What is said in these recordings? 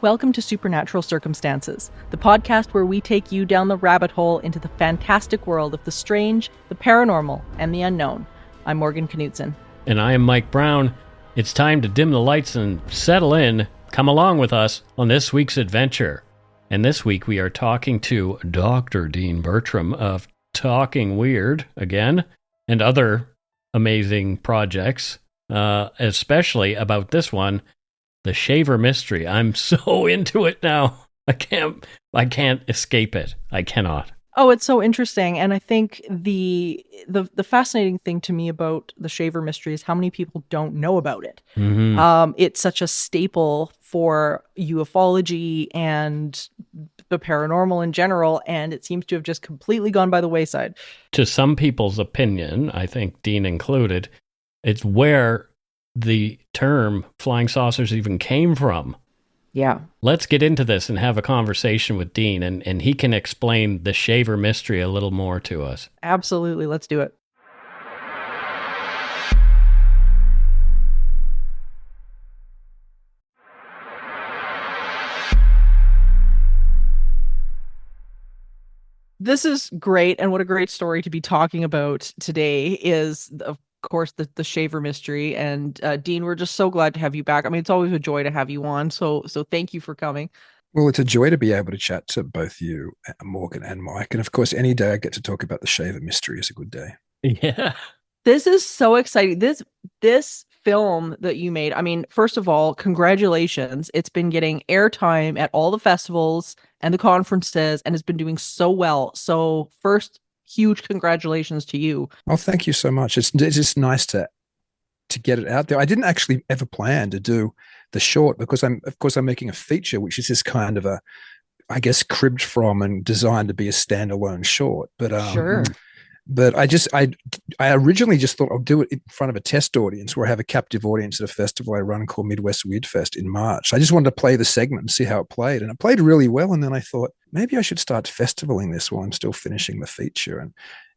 Welcome to Supernatural Circumstances, the podcast where we take you down the rabbit hole into the fantastic world of the strange, the paranormal, and the unknown. I'm Morgan Knudsen. And I am Mike Browne. It's time to dim the lights and settle in. Come along with us on this week's adventure. And this week we are talking to Dr. Dean Bertram of Talking Weird, again, and other amazing projects, especially about this one, The Shaver Mystery. I'm so into it now. I can't escape it. I cannot. Oh, it's so interesting. And I think the fascinating thing to me about The Shaver Mystery is how many people don't know about it. Mm-hmm. It's such a staple for ufology and the paranormal in general, and it seems to have just completely gone by the wayside. To some people's opinion, I think Dean included, it's where the term flying saucers even came from. Yeah. Let's get into this and have a conversation with Dean, and he can explain the Shaver Mystery a little more to us. Absolutely. Let's do it. This is great, and what a great story to be talking about today is, of course, the Shaver Mystery. And Dean, we're just so glad to have you back. I mean, it's always a joy to have you on, so thank you for coming. Well, it's a joy to be able to chat to both you, Morgan and Mike. And of course, any day I get to talk about the Shaver Mystery is a good day. Yeah. This is so exciting. This film that you made, I mean, first of all, congratulations. It's been getting airtime at all the festivals and the conferences and has been doing so well. So first, huge congratulations to you. Oh, thank you so much. It's just nice to get it out there. I didn't actually ever plan to do the short because I'm making a feature, which is this kind of I guess, cribbed from and designed to be a standalone short. But sure. But I originally just thought I'll do it in front of a test audience where I have a captive audience at a festival I run called Midwest Weird Fest in March. I just wanted to play the segment and see how it played. And it played really well. And then I thought, maybe I should start festivaling this while I'm still finishing the feature.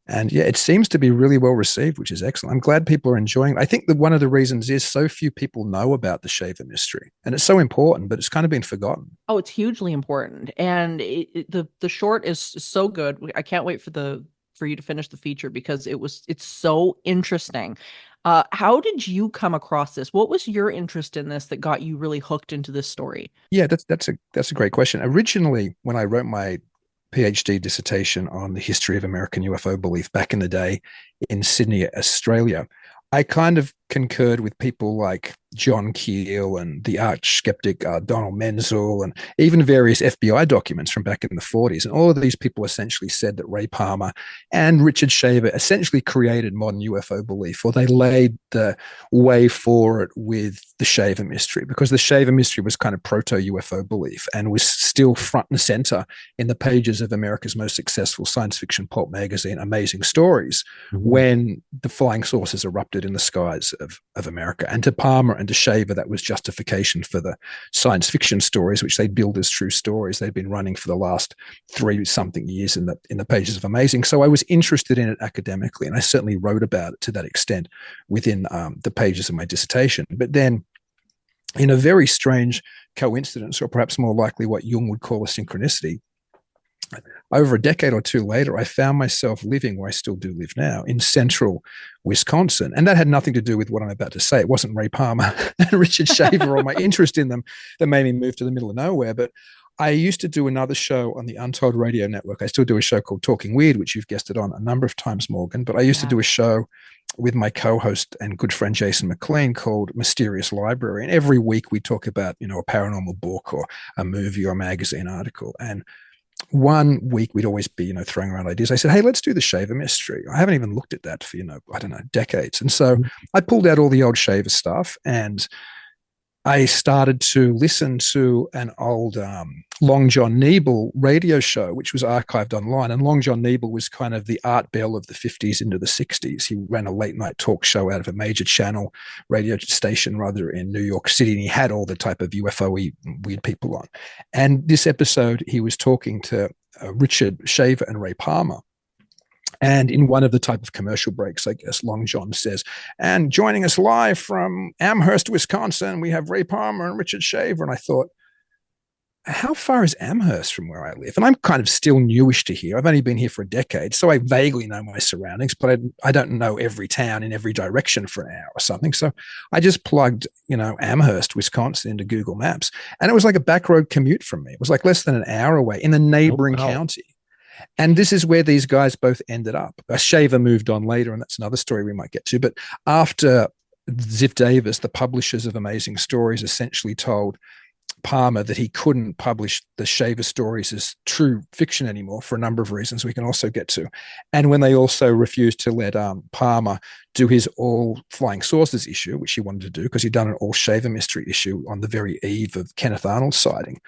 And yeah, it seems to be really well received, which is excellent. I'm glad people are enjoying it. I think that one of the reasons is so few people know about the Shaver Mystery. And it's so important, but it's kind of been forgotten. Oh, it's hugely important. And the short is so good. I can't wait for you to finish the feature because it's so interesting. How did you come across this? What was your interest in this that got you really hooked into this story? Yeah, that's a great question. Originally, when I wrote my PhD dissertation on the history of American UFO belief back in the day in Sydney, Australia, I kind of concurred with people like John Keel and the arch skeptic Donald Menzel, and even various FBI documents from back in the 40s. And all of these people essentially said that Ray Palmer and Richard Shaver essentially created modern UFO belief, or they laid the way for it with the Shaver Mystery, because the Shaver Mystery was kind of proto-UFO belief and was still front and center in the pages of America's most successful science fiction pulp magazine, Amazing Stories, when the flying saucers erupted in the skies of America. And to Palmer and to Shaver, that was justification for the science fiction stories, which they billed as true stories they'd been running for the last 30-something years in the pages of Amazing. So I was interested in it academically, and I certainly wrote about it to that extent within the pages of my dissertation. But then, in a very strange coincidence, or perhaps more likely what Jung would call a synchronicity, over a decade or two later, I found myself living where I still do live now, in central Wisconsin. And that had nothing to do with what I'm about to say. It wasn't Ray Palmer and Richard Shaver or my interest in them that made me move to the middle of nowhere. But I used to do another show on the Untold Radio Network. I still do a show called Talking Weird, which you've guested on a number of times, Morgan. But I used to do a show with my co-host and good friend Jason McLean called Mysterious Library. And every week we talk about, a paranormal book or a movie or a magazine article. And one week we'd always be, throwing around ideas. I said, hey, let's do the Shaver Mystery. I haven't even looked at that for, decades. And so I pulled out all the old Shaver stuff and I started to listen to an old Long John Nebel radio show, which was archived online. And Long John Nebel was kind of the Art Bell of the 50s into the 60s. He ran a late night talk show out of a major channel radio station, rather, in New York City. And he had all the type of UFO-y weird people on. And this episode, he was talking to Richard Shaver and Ray Palmer. And in one of the type of commercial breaks, I guess, Long John says, and joining us live from Amherst, Wisconsin, we have Ray Palmer and Richard Shaver. And I thought, how far is Amherst from where I live? And I'm kind of still newish to here. I've only been here for a decade, so I vaguely know my surroundings, but I don't know every town in every direction for an hour or something. So I just plugged, Amherst, Wisconsin into Google Maps, and it was like a back road commute from me. It was like less than an hour away in the Oh, neighboring wow. county. And this is where these guys both ended up. Shaver moved on later, and that's another story we might get to. But after Ziff Davis, the publishers of Amazing Stories, essentially told Palmer that he couldn't publish the Shaver stories as true fiction anymore for a number of reasons we can also get to. And when they also refused to let Palmer do his All Flying Saucers issue, which he wanted to do because he'd done an All Shaver mystery issue on the very eve of Kenneth Arnold's sighting,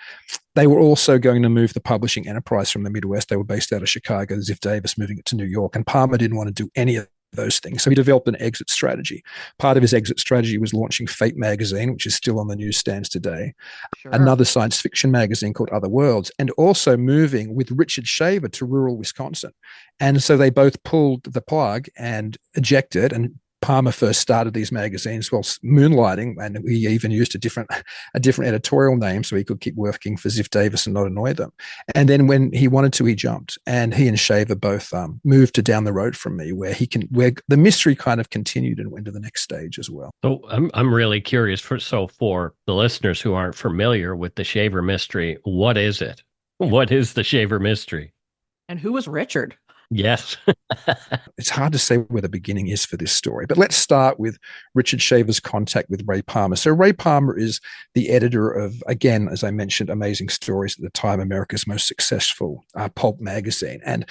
they were also going to move the publishing enterprise from the Midwest. They were based out of Chicago, Ziff Davis moving it to New York, and Palmer didn't want to do any of those things. So he developed an exit strategy. Part of his exit strategy was launching Fate magazine, which is still on the newsstands today, Sure. another science fiction magazine called Other Worlds, and also moving with Richard Shaver to rural Wisconsin. And so they both pulled the plug and ejected, and Palmer first started these magazines while moonlighting, and he even used a different editorial name so he could keep working for Ziff Davis and not annoy them. And then when he wanted to, he jumped, and he and Shaver both moved to down the road from me, where the mystery kind of continued and went to the next stage as well. So I'm really curious for the listeners who aren't familiar with the Shaver mystery, what is it? What is the Shaver mystery? And who was Richard? Yes. It's hard to say where the beginning is for this story, but let's start with Richard Shaver's contact with Ray Palmer. So Ray Palmer is the editor of, again, as I mentioned, Amazing Stories, at the time America's most successful pulp magazine. And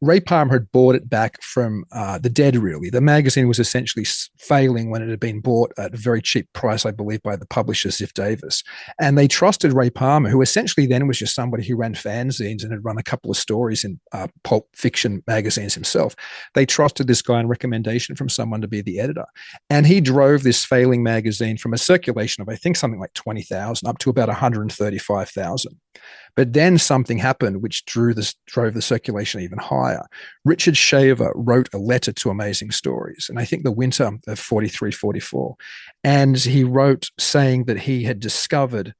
Ray Palmer had bought it back from the dead, really. The magazine was essentially failing when it had been bought at a very cheap price, I believe, by the publisher, Ziff Davis. And they trusted Ray Palmer, who essentially then was just somebody who ran fanzines and had run a couple of stories in pulp fiction magazines himself. They trusted this guy on recommendation from someone to be the editor. And he drove this failing magazine from a circulation of, I think, something like 20,000 up to about 135,000. But then something happened which drove the circulation even higher. Richard Shaver wrote a letter to Amazing Stories, and I think the winter of 43, 44. And he wrote saying that he had discovered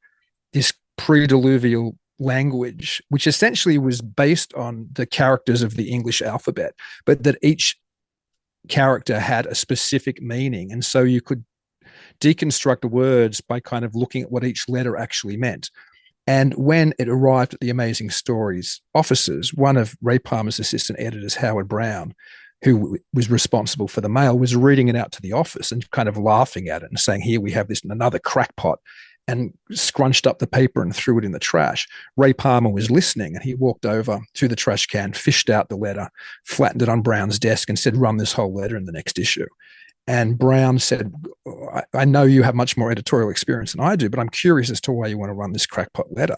this pre-diluvial language, which essentially was based on the characters of the English alphabet, but that each character had a specific meaning. And so you could deconstruct words by kind of looking at what each letter actually meant. And when it arrived at the Amazing Stories offices, one of Ray Palmer's assistant editors, Howard Browne, who was responsible for the mail, was reading it out to the office and kind of laughing at it and saying, here we have this another crackpot, and scrunched up the paper and threw it in the trash. Ray Palmer was listening, and he walked over to the trash can, fished out the letter, flattened it on Browne's desk, and said, run this whole letter in the next issue. And Browne said, I know you have much more editorial experience than I do, but I'm curious as to why you want to run this crackpot letter.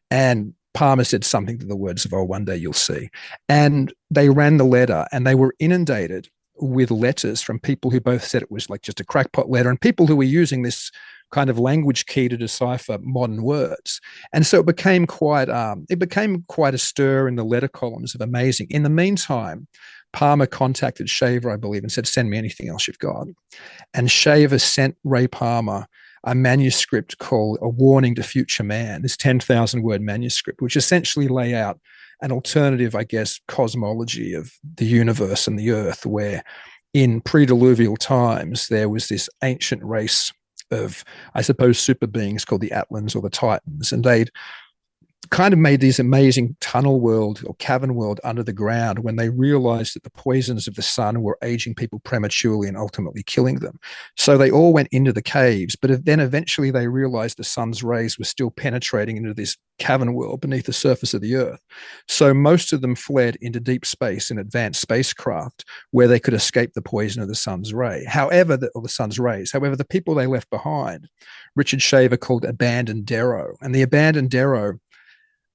And Palmer said something to the words of, oh, one day you'll see. And they ran the letter, and they were inundated with letters from people who both said it was like just a crackpot letter, and people who were using this kind of language key to decipher modern words. And so it became quite a stir in the letter columns of Amazing. In the meantime, Palmer contacted Shaver, I believe, and said, send me anything else you've got. And Shaver sent Ray Palmer a manuscript called A Warning to Future Man, this 10,000 word manuscript, which essentially lay out an alternative, I guess, cosmology of the universe and the earth, where in pre-diluvial times, there was this ancient race of, I suppose, super beings called the Atlans or the Titans. And they'd kind of made these amazing tunnel world or cavern world under the ground when they realized that the poisons of the sun were aging people prematurely and ultimately killing them. So they all went into the caves, but then eventually they realized the sun's rays were still penetrating into this cavern world beneath the surface of the earth. So most of them fled into deep space in advanced spacecraft where they could escape the poison of the sun's ray. However, the sun's rays. However, the people they left behind, Richard Shaver called abandoned Darrow, and the abandoned Darrow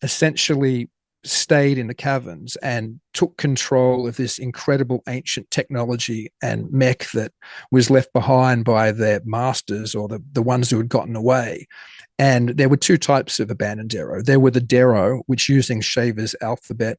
essentially stayed in the caverns and took control of this incredible ancient technology and mech that was left behind by their masters or the ones who had gotten away. And there were two types of abandoned Darrow. There were the Darrow, which using Shaver's alphabet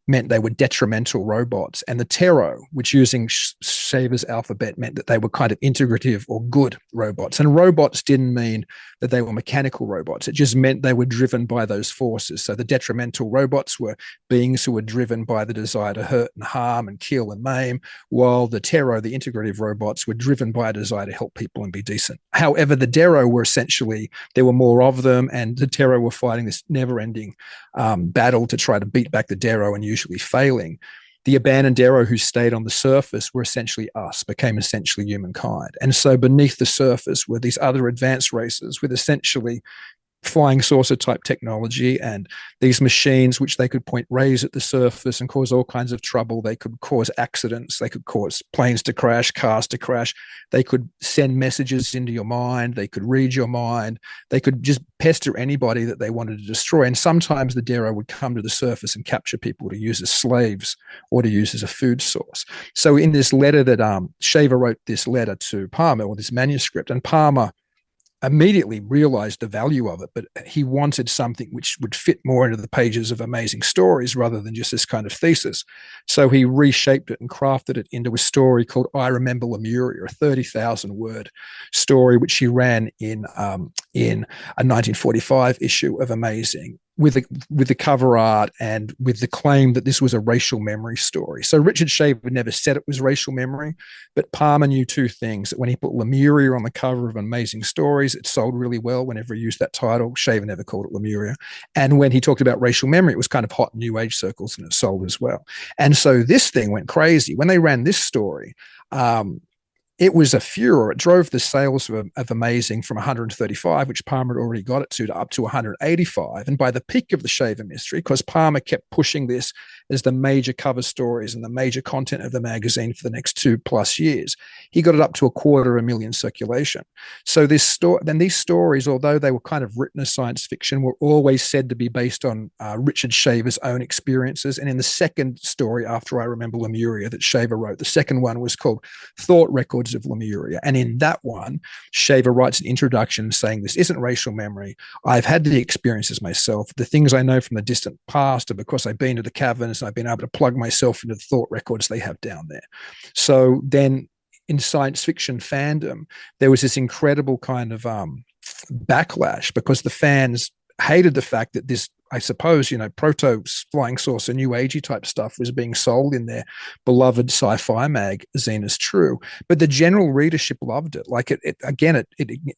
meant they were detrimental robots. And the Tero, which using Shaver's alphabet meant that they were kind of integrative or good robots. And robots didn't mean that they were mechanical robots. It just meant they were driven by those forces. So the detrimental robots were beings who were driven by the desire to hurt and harm and kill and maim, while the Tero, the integrative robots, were driven by a desire to help people and be decent. However, the Dero were essentially, there were more of them, and the Tero were fighting this never-ending battle to try to beat back the Dero and usually failing. The abandoned Dero who stayed on the surface were essentially us, became essentially humankind. And so beneath the surface were these other advanced races with essentially flying saucer type technology and these machines which they could point rays at the surface and cause all kinds of trouble. They could cause accidents. They could cause planes to crash, cars to crash. They could send messages into your mind. They could read your mind. They could just pester anybody that they wanted to destroy. And sometimes the Dero would come to the surface and capture people to use as slaves or to use as a food source. So in this letter that Shaver wrote this letter to Palmer, or this manuscript, and Palmer immediately realized the value of it, but he wanted something which would fit more into the pages of Amazing Stories rather than just this kind of thesis. So he reshaped it and crafted it into a story called I Remember Lemuria, a 30,000 word story, which he ran in a 1945 issue of Amazing, with the cover art and with the claim that this was a racial memory story. So Richard Shaver never said it was racial memory, but Palmer knew two things. That when he put Lemuria on the cover of Amazing Stories, it sold really well whenever he used that title. Shaver never called it Lemuria. And when he talked about racial memory, it was kind of hot in New Age circles and it sold as well. And so this thing went crazy. When they ran this story, it was a furor. It drove the sales of Amazing from 135, which Palmer had already got it to up to 185. And by the peak of the Shaver mystery, because Palmer kept pushing this as the major cover stories and the major content of the magazine for the next 2+ years, he got it up to 250,000 circulation. So then these stories, although they were kind of written as science fiction, were always said to be based on Richard Shaver's own experiences. And in the second story, after I Remember Lemuria, that Shaver wrote, the second one was called Thought Records of Lemuria. And in that one, Shaver writes an introduction saying, this isn't racial memory. I've had the experiences myself. The things I know from the distant past are because I've been to the caverns and I've been able to plug myself into the thought records they have down there. So then in science fiction fandom, there was this incredible kind of backlash because the fans hated the fact that this, I suppose, proto flying saucer, new agey type stuff was being sold in their beloved sci-fi magazine as true. But the general readership loved it. Like it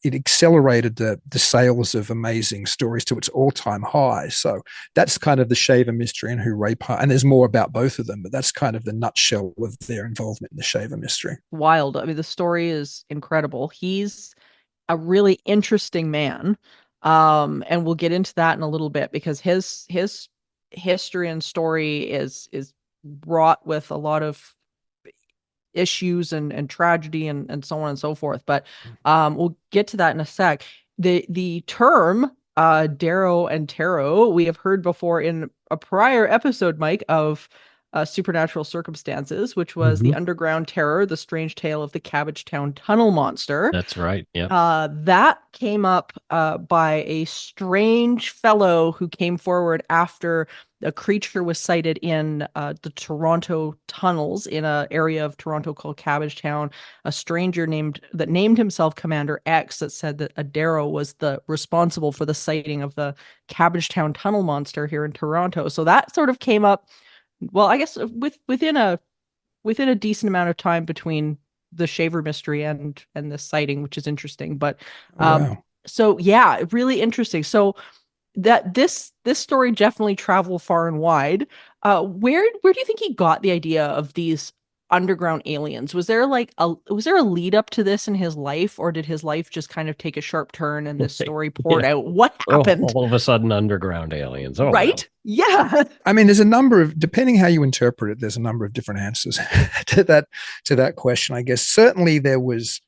accelerated the sales of Amazing Stories to its all-time high. So that's kind of the Shaver mystery and Hooray Palmer. And there's more about both of them, but that's kind of the nutshell of their involvement in the Shaver mystery. Wild. I mean, the story is incredible. He's a really interesting man. And we'll get into that in a little bit because his history and story is wrought with a lot of issues and tragedy and so on and so forth. But we'll get to that in a sec. The term Darrow and Tarot we have heard before in a prior episode, Mike, of Supernatural Circumstances, which was the Underground Terror, the strange tale of the Cabbagetown Tunnel Monster. That's right. Yeah. That came up by a strange fellow who came forward after a creature was sighted in the Toronto tunnels in an area of Toronto called Cabbagetown. A stranger named himself Commander X that said that Adaro was the responsible for the sighting of the Cabbagetown Tunnel Monster here in Toronto. So that sort of came up. Well, I guess within a decent amount of time between the Shaver mystery and this sighting, which is interesting. But Wow. so yeah, really interesting. So that this story definitely traveled far and wide. Where do you think he got the idea of these underground aliens? Was there a lead up to this in his life, or did his life just kind of take a sharp turn and this story poured out? What happened? All of a sudden, underground aliens. Oh, right? well. Yeah. I mean, there's a number of, depending how you interpret it, there's a number of different answers to that question. I guess certainly there was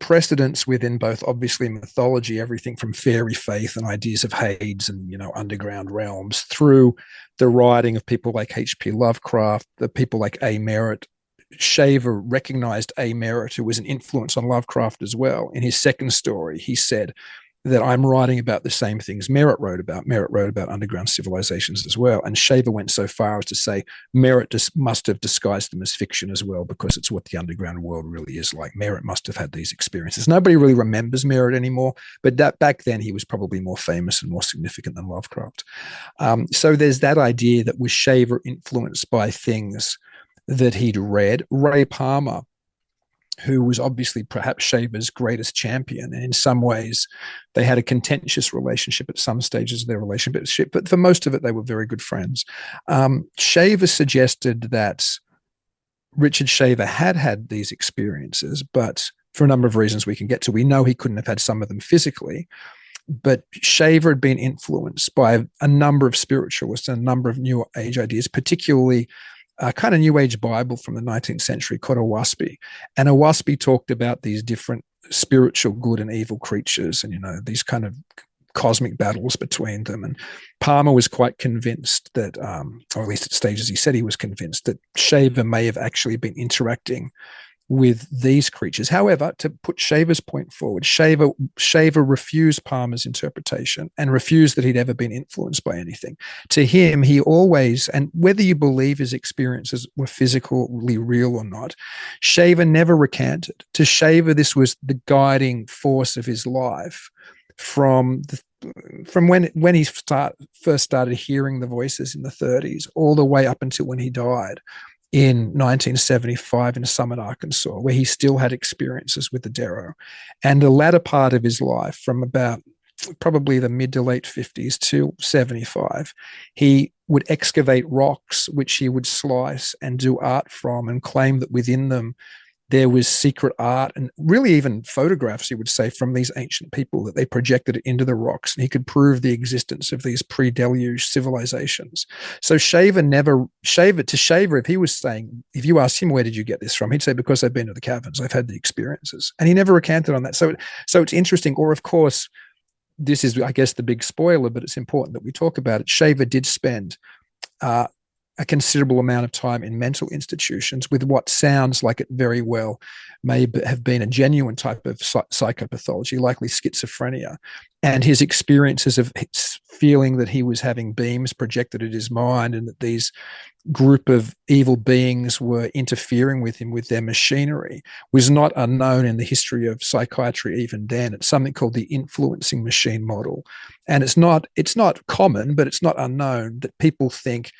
precedence within both, obviously, mythology, everything from fairy faith and ideas of Hades and underground realms, through the writing of people like H.P. Lovecraft, the people like A. Merritt. Shaver recognized A. Merritt, who was an influence on Lovecraft as well. In his second story, he said, that I'm writing about the same things Merritt wrote about. Merritt wrote about underground civilizations as well. And Shaver went so far as to say Merritt just must have disguised them as fiction as well, because it's what the underground world really is like. Merritt must have had these experiences. Nobody really remembers Merritt anymore, but that back then he was probably more famous and more significant than Lovecraft. So there's that idea that was Shaver influenced by things that he'd read. Ray Palmer, who was obviously perhaps Shaver's greatest champion. And in some ways, they had a contentious relationship at some stages of their relationship, but for most of it, they were very good friends. Shaver suggested that Richard Shaver had these experiences, but for a number of reasons we can get to, we know he couldn't have had some of them physically, but Shaver had been influenced by a number of spiritualists and a number of New Age ideas, particularly a kind of New Age Bible from the 19th century called Owaspi. And Owaspi talked about these different spiritual good and evil creatures and, these kind of cosmic battles between them. And Palmer was quite convinced that, or at least at stages he said he was convinced, that Shaver may have actually been interacting with these creatures. However, to put Shaver's point forward, Shaver refused Palmer's interpretation and refused that he'd ever been influenced by anything. To him, he always, and whether you believe his experiences were physically real or not, Shaver never recanted. To Shaver, this was the guiding force of his life from when he first started hearing the voices in the 30s all the way up until when he died in 1975 in Summit, Arkansas, where he still had experiences with the Darrow. And the latter part of his life, from about probably the mid to late 50s to 75, he would excavate rocks, which he would slice and do art from, and claim that within them there was secret art and really even photographs, he would say, from these ancient people, that they projected it into the rocks, and he could prove the existence of these pre-deluge civilizations. So Shaver, if he was saying, if you asked him, where did you get this from? He'd say, because I've been to the caverns, I've had the experiences. And he never recanted on that. So it's interesting. Or of course, this is, I guess, the big spoiler, but it's important that we talk about it. Shaver did spend a considerable amount of time in mental institutions with what sounds like it very well may have been a genuine type of psychopathology, likely schizophrenia. And his experiences of feeling that he was having beams projected at his mind and that these group of evil beings were interfering with him with their machinery was not unknown in the history of psychiatry even then. It's something called the influencing machine model. And it's not common, but it's not unknown that people think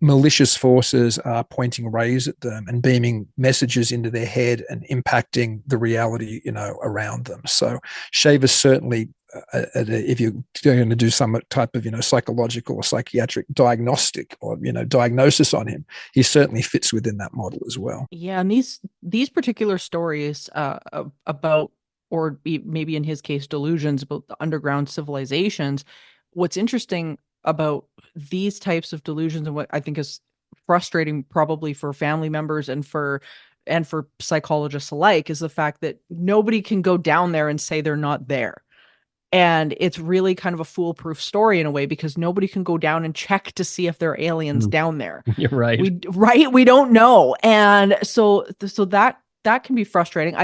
malicious forces are pointing rays at them and beaming messages into their head and impacting the reality, around them. So Shaver certainly, if you're going to do some type of, psychological or psychiatric diagnostic or, diagnosis on him, he certainly fits within that model as well. Yeah, and these particular stories about, or maybe in his case, delusions about the underground civilizations, what's interesting about these types of delusions, and what I think is frustrating probably for family members and for psychologists alike, is the fact that nobody can go down there and say they're not there. And it's really kind of a foolproof story in a way, because nobody can go down and check to see if there are aliens down there. You're right. We don't know. And so that can be frustrating.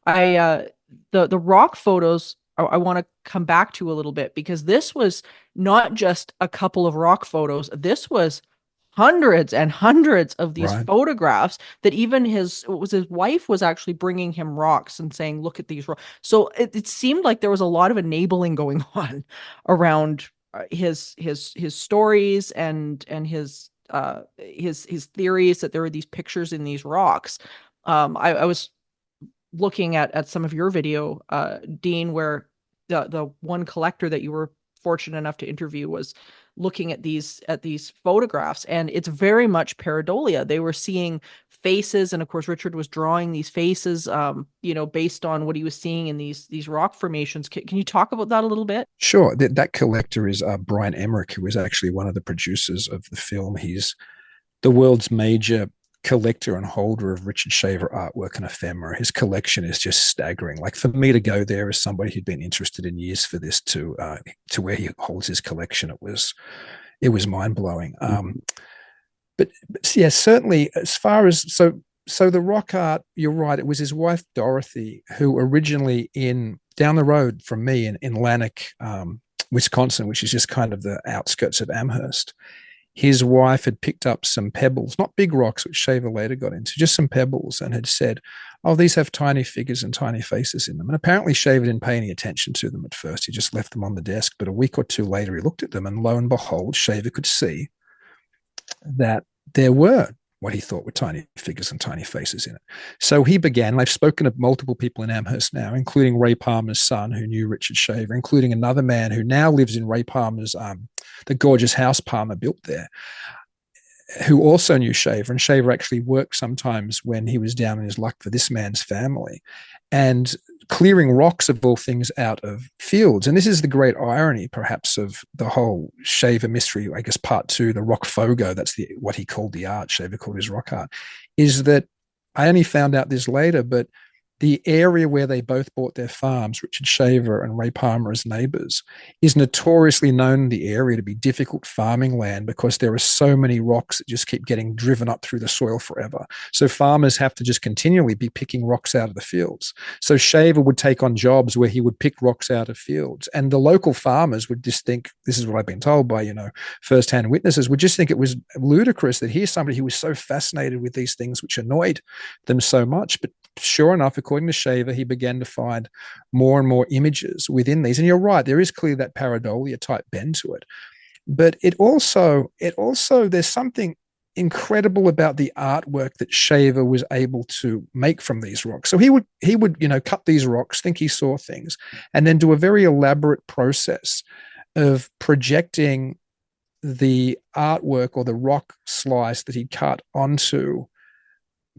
The rock photos I want to come back to a little bit, because this was not just a couple of rock photos. This was hundreds and hundreds of these photographs that even his wife was actually bringing him rocks and saying, look at these rocks. So it seemed like there was a lot of enabling going on around his stories and his theories that there were these pictures in these rocks. I was looking at some of your video, Dean, where the one collector that you were fortunate enough to interview was looking at these photographs, and it's very much pareidolia. They were seeing faces, and of course Richard was drawing these faces, based on what he was seeing in these rock formations. Can you talk about that a little bit? Sure. That collector is Brian Emmerich, who was actually one of the producers of the film. He's the world's major collector and holder of Richard Shaver artwork and ephemera. His collection is just staggering. Like, for me to go there as somebody who'd been interested in years for this to where he holds his collection, it was mind-blowing. But yeah, certainly as far as so the rock art, you're right, it was his wife Dorothy who originally in down the road from me in Lanark, Wisconsin, which is just kind of the outskirts of Amherst, his wife had picked up some pebbles, not big rocks, which Shaver later got into, just some pebbles, and had said, "Oh, these have tiny figures and tiny faces in them." And apparently Shaver didn't pay any attention to them at first. He just left them on the desk. But a week or two later, he looked at them, and lo and behold, Shaver could see that there were what he thought were tiny figures and tiny faces in it. So he began, I've spoken to multiple people in Amherst now, including Ray Palmer's son, who knew Richard Shaver, including another man who now lives in Ray Palmer's, the gorgeous house Palmer built there, who also knew Shaver. And Shaver actually worked sometimes when he was down in his luck for this man's family, and clearing rocks of all things out of fields. And this is the great irony, perhaps, of the whole Shaver mystery, I guess part two, the rock fogo, that's what he called the art, Shaver called his rock art, is that I only found out this later, but the area where they both bought their farms, Richard Shaver and Ray Palmer as neighbors, is notoriously known in the area to be difficult farming land because there are so many rocks that just keep getting driven up through the soil forever. So farmers have to just continually be picking rocks out of the fields. So Shaver would take on jobs where he would pick rocks out of fields. And the local farmers would just think, this is what I've been told by, firsthand witnesses, would just think it was ludicrous that here's somebody who was so fascinated with these things which annoyed them so much. But sure enough, according to Shaver, he began to find more and more images within these. And you're right, there is clearly that pareidolia type bend to it. But it also, there's something incredible about the artwork that Shaver was able to make from these rocks. So he would, cut these rocks, think he saw things, and then do a very elaborate process of projecting the artwork or the rock slice that he'd cut onto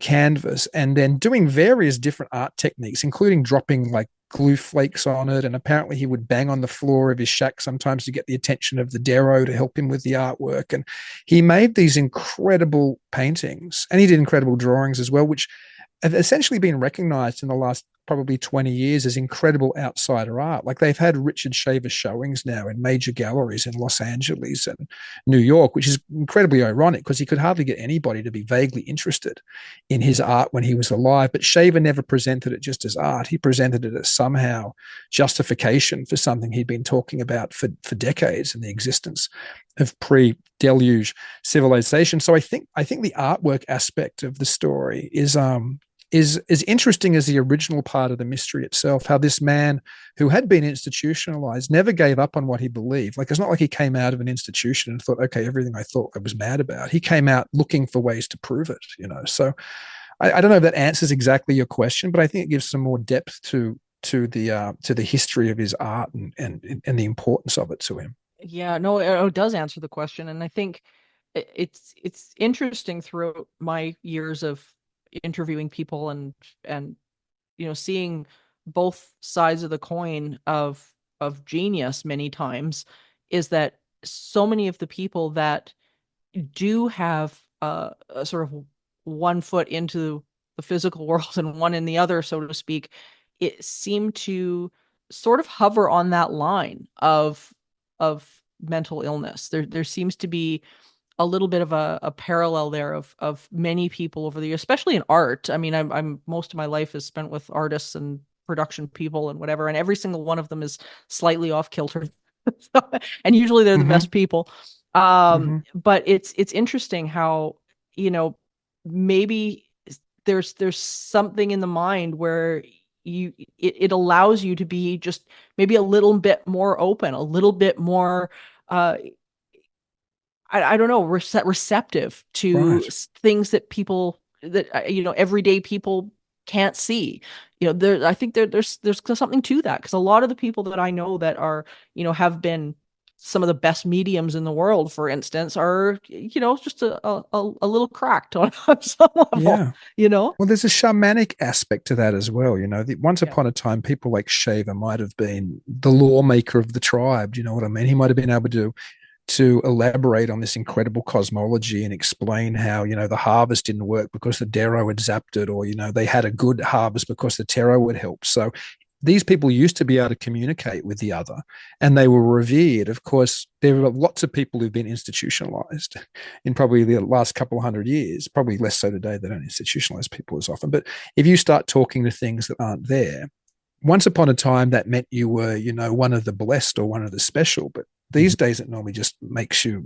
canvas, and then doing various different art techniques, including dropping like glue flakes on it. And apparently he would bang on the floor of his shack sometimes to get the attention of the Darrow to help him with the artwork. And he made these incredible paintings, and he did incredible drawings as well, which have essentially been recognized in the last probably 20 years as incredible outsider art. Like they've had Richard Shaver showings now in major galleries in Los Angeles and New York, which is incredibly ironic because he could hardly get anybody to be vaguely interested in his art when he was alive. But Shaver never presented it just as art. He presented it as somehow justification for something he'd been talking about for decades in the existence of pre-deluge civilization. So I think the artwork aspect of the story is as interesting as the original part of the mystery itself, how this man who had been institutionalized never gave up on what he believed. Like, it's not like he came out of an institution and thought, okay, everything I thought I was mad about. He came out looking for ways to prove it, So I don't know if that answers exactly your question, but I think it gives some more depth to the history of his art and the importance of it to him. Yeah, no, it does answer the question. And I think it's interesting throughout my years of interviewing people and seeing both sides of the coin of genius many times, is that so many of the people that do have a sort of one foot into the physical world and one in the other, so to speak, it seemed to sort of hover on that line of mental illness. There seems to be a little bit of a parallel there of many people over the years, especially in art. I mean, I'm most of my life is spent with artists and production people and whatever, and every single one of them is slightly off kilter. And usually they're the best people. But it's interesting how, maybe there's something in the mind where it allows you to be just maybe a little bit more open, a little bit more I don't know, receptive to things that people that everyday people can't see. I think there's something to that, because a lot of the people that I know that are have been some of the best mediums in the world, for instance, are just a little cracked on some level. Well, there's a shamanic aspect to that as well. Once upon a time, people like Shaver might have been the lawmaker of the tribe. Do you know what I mean? He might have been able to elaborate on this incredible cosmology and explain how, the harvest didn't work because the Darrow had zapped it, or, they had a good harvest because the Tarot had helped. So these people used to be able to communicate with the other, and they were revered. Of course, there are lots of people who've been institutionalized in probably the last couple of 100 years, probably less so today. They don't institutionalize people as often. But if you start talking to things that aren't there, once upon a time that meant you were, one of the blessed or one of the special. But these days it normally just makes you,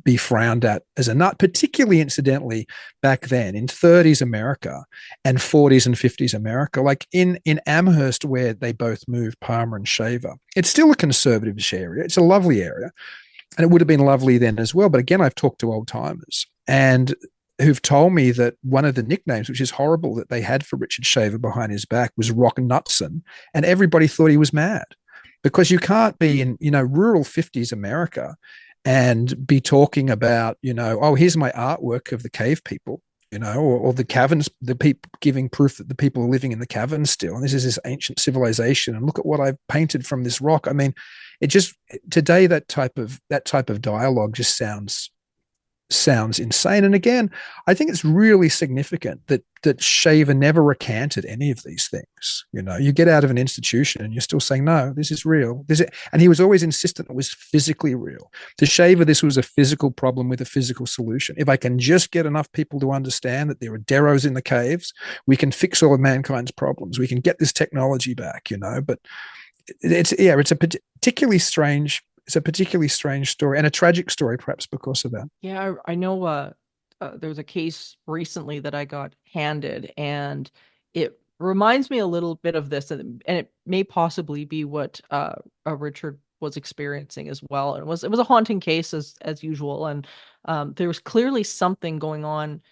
be frowned at as a nut, particularly incidentally back then in 30s America and 40s and 50s America, like in Amherst, where they both moved, Palmer and Shaver. It's still a conservative area. It's a lovely area. And it would have been lovely then as well. But again, I've talked to old timers and who've told me that one of the nicknames, which is horrible, that they had for Richard Shaver behind his back was Rock Knudsen. And everybody thought he was mad because you can't be in, rural 50s America and be talking about, oh, here's my artwork of the cave people, or the caverns, the people giving proof that the people are living in the caverns still. And this is this ancient civilization. And look at what I've painted from this rock. I mean, it just today that type of dialogue just sounds insane. And again, I think it's really significant that Shaver never recanted any of these things. You get out of an institution and you're still saying, no, this is real. And he was always insistent it was physically real. To Shaver, this was a physical problem with a physical solution. If I can just get enough people to understand that there are derros in the caves, we can fix all of mankind's problems. We can get this technology back, But it's a particularly strange story and a tragic story, perhaps because of that. Yeah, I know there was a case recently that I got handed, and it reminds me a little bit of this, and it may possibly be what Richard was experiencing as well. And it was a haunting case as usual, and there was clearly something going on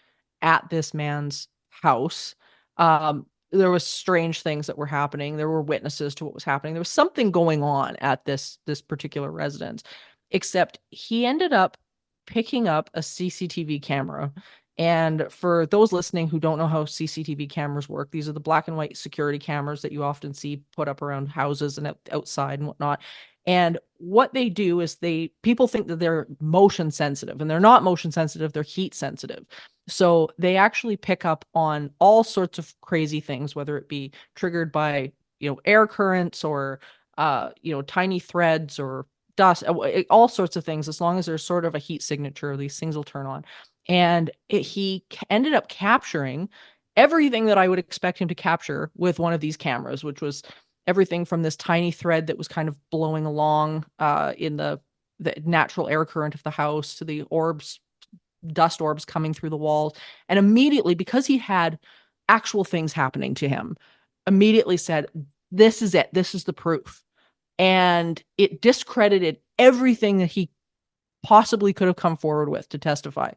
at this man's house. There was strange things that were happening. There were witnesses to what was happening. There was something going on at this particular residence, except he ended up picking up a CCTV camera. And for those listening who don't know how CCTV cameras work, these are the black and white security cameras that you often see put up around houses and outside and whatnot. And what they do is people think that they're motion sensitive, and they're not motion sensitive, they're heat sensitive. So they actually pick up on all sorts of crazy things, whether it be triggered by, air currents or, tiny threads or dust, all sorts of things. As long as there's sort of a heat signature, these things will turn on. And he ended up capturing everything that I would expect him to capture with one of these cameras, which was everything from this tiny thread that was kind of blowing along in the natural air current of the house to the dust orbs coming through the walls. And immediately, because he had actual things happening to him, immediately said, this is it. This is the proof. And it discredited everything that he possibly could have come forward with to testify,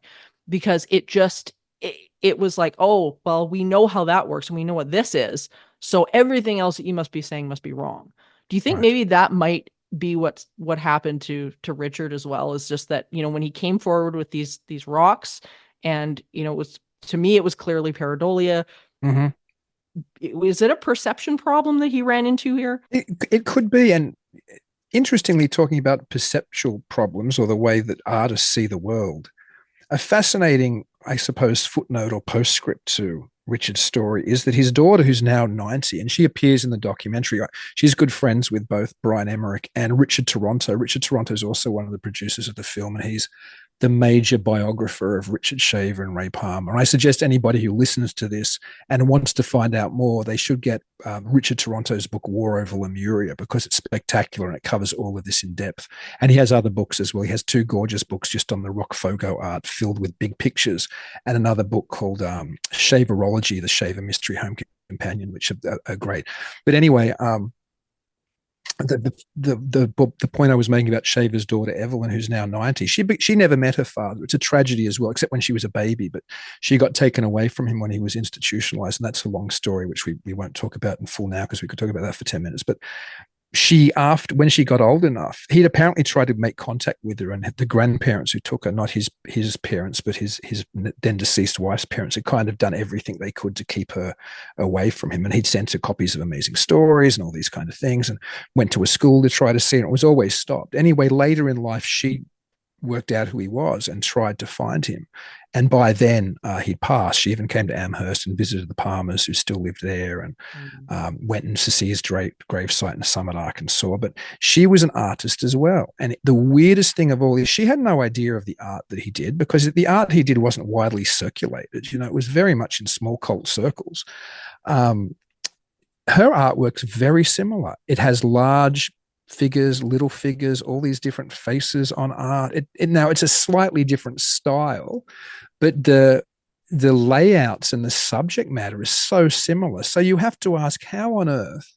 because it was like, oh, well, we know how that works and we know what this is. So everything else that you must be saying must be wrong. Do you think maybe that might be what happened to Richard as well? Is just that, when he came forward with these rocks, and to me it was clearly pareidolia. Mm-hmm. Is it a perception problem that he ran into here? It could be. And interestingly, talking about perceptual problems or the way that artists see the world, a fascinating, I suppose, footnote or postscript to Richard's story is that his daughter, who's now 90, and she appears in the documentary, she's good friends with both Brian Emmerich and Richard Toronto. Richard Toronto is also one of the producers of the film, and he's the major biographer of Richard Shaver and Ray Palmer. And I suggest anybody who listens to this and wants to find out more, they should get Richard Toronto's book, War Over Lemuria, because it's spectacular and it covers all of this in depth. And he has other books as well. He has two gorgeous books just on the Rockfogo art filled with big pictures, and another book called Shaverology, the Shaver Mystery Home Companion, which are great. But anyway, the point I was making about Shaver's daughter Evelyn, who's now 90, she never met her father. It's a tragedy as well, except when she was a baby, but she got taken away from him when he was institutionalized, and that's a long story which we won't talk about in full now, because we could talk about that for 10 minutes. But when she got old enough, he'd apparently tried to make contact with her, and the grandparents who took her, not his parents, but his then deceased wife's parents, had kind of done everything they could to keep her away from him. And he'd sent her copies of Amazing Stories and all these kind of things, and went to a school to try to see her. It was always stopped. Anyway, later in life, she worked out who he was and tried to find him. And by then he'd passed. She even came to Amherst and visited the Palmers, who still lived there, and went to see his gravesite in Summit, Arkansas. But she was an artist as well. And the weirdest thing of all is she had no idea of the art that he did, because the art he did wasn't widely circulated. It was very much in small cult circles. her artwork's very similar. It has large figures, little figures, all these different faces on art. Now it's a slightly different style, but the layouts and the subject matter is so similar. So you have to ask, how on earth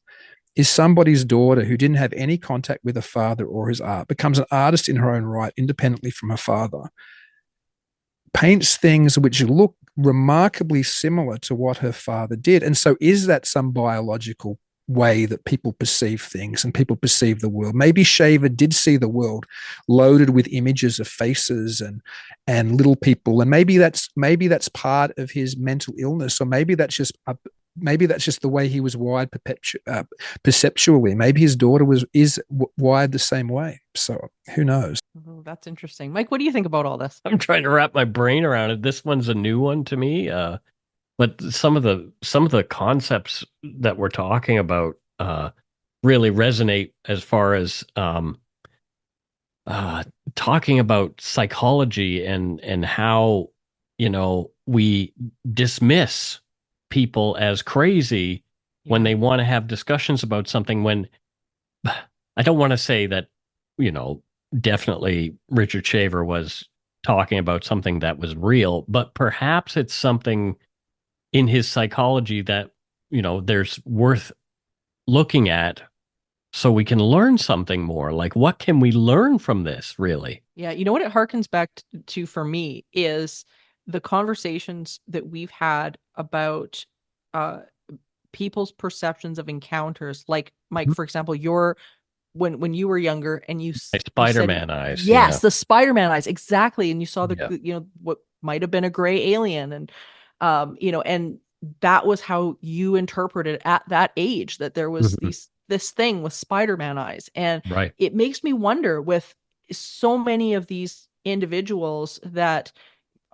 is somebody's daughter who didn't have any contact with her father or his art becomes an artist in her own right, independently from her father, paints things which look remarkably similar to what her father did? And so is that some biological way that people perceive things and people perceive the world? Maybe Shaver did see the world loaded with images of faces and little people, and maybe that's part of his mental illness, or maybe that's just the way he was wired perceptually. Maybe his daughter is wired the same way. So who knows? Oh, that's interesting. Mike, what do you think about all this? I'm trying to wrap my brain around it. This one's a new one to me. But some of the concepts that we're talking about really resonate as far as talking about psychology and how, we dismiss people as crazy when they want to have discussions about something. When I don't want to say that, definitely Richard Shaver was talking about something that was real, but perhaps it's something in his psychology that, there's worth looking at so we can learn something more. Like, what can we learn from this, really? Yeah, you know what it harkens back to for me is the conversations that we've had about uh, people's perceptions of encounters. Like, Mike, for example, when you were younger and you said, Spider-Man eyes. yes, Yeah. the Spider-Man eyes, exactly, and you saw Yeah. what might have been a gray alien, and and that was how you interpreted at that age, that there was Mhm. this thing with Spider-Man eyes. And Right. it makes me wonder, with so many of these individuals that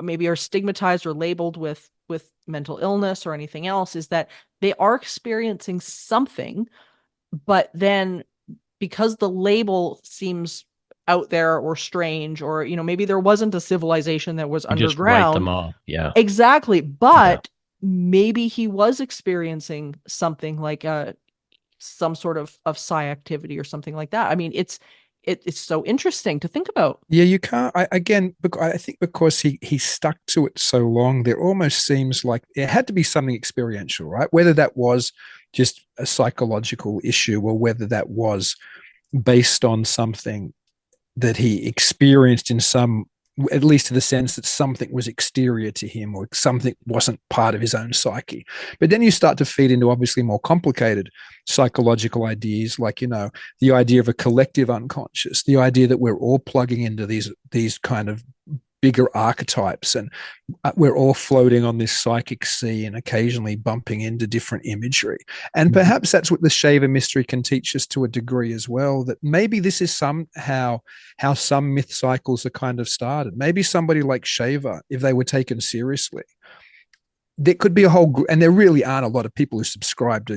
maybe are stigmatized or labeled with mental illness or anything else, is that they are experiencing something, but then because the label seems out there or strange, or maybe there wasn't a civilization that was You just write them underground. off. Yeah. Exactly. Yeah. But maybe he was experiencing something like some sort of psi activity or something like that. I mean, it's so interesting to think about. Yeah, you can't. I think because he stuck to it so long, there almost seems like it had to be something experiential, right? Whether that was just a psychological issue or whether that was based on something that he experienced in some, at least to the sense that something was exterior to him or something wasn't part of his own psyche. But then you start to feed into obviously more complicated psychological ideas, like, the idea of a collective unconscious, the idea that we're all plugging into these kind of bigger archetypes, and we're all floating on this psychic sea and occasionally bumping into different imagery. And perhaps that's what the Shaver mystery can teach us to a degree as well, that maybe this is somehow how some myth cycles are kind of started. Maybe somebody like Shaver, if they were taken seriously, there could be a whole group, and there really aren't a lot of people who subscribe to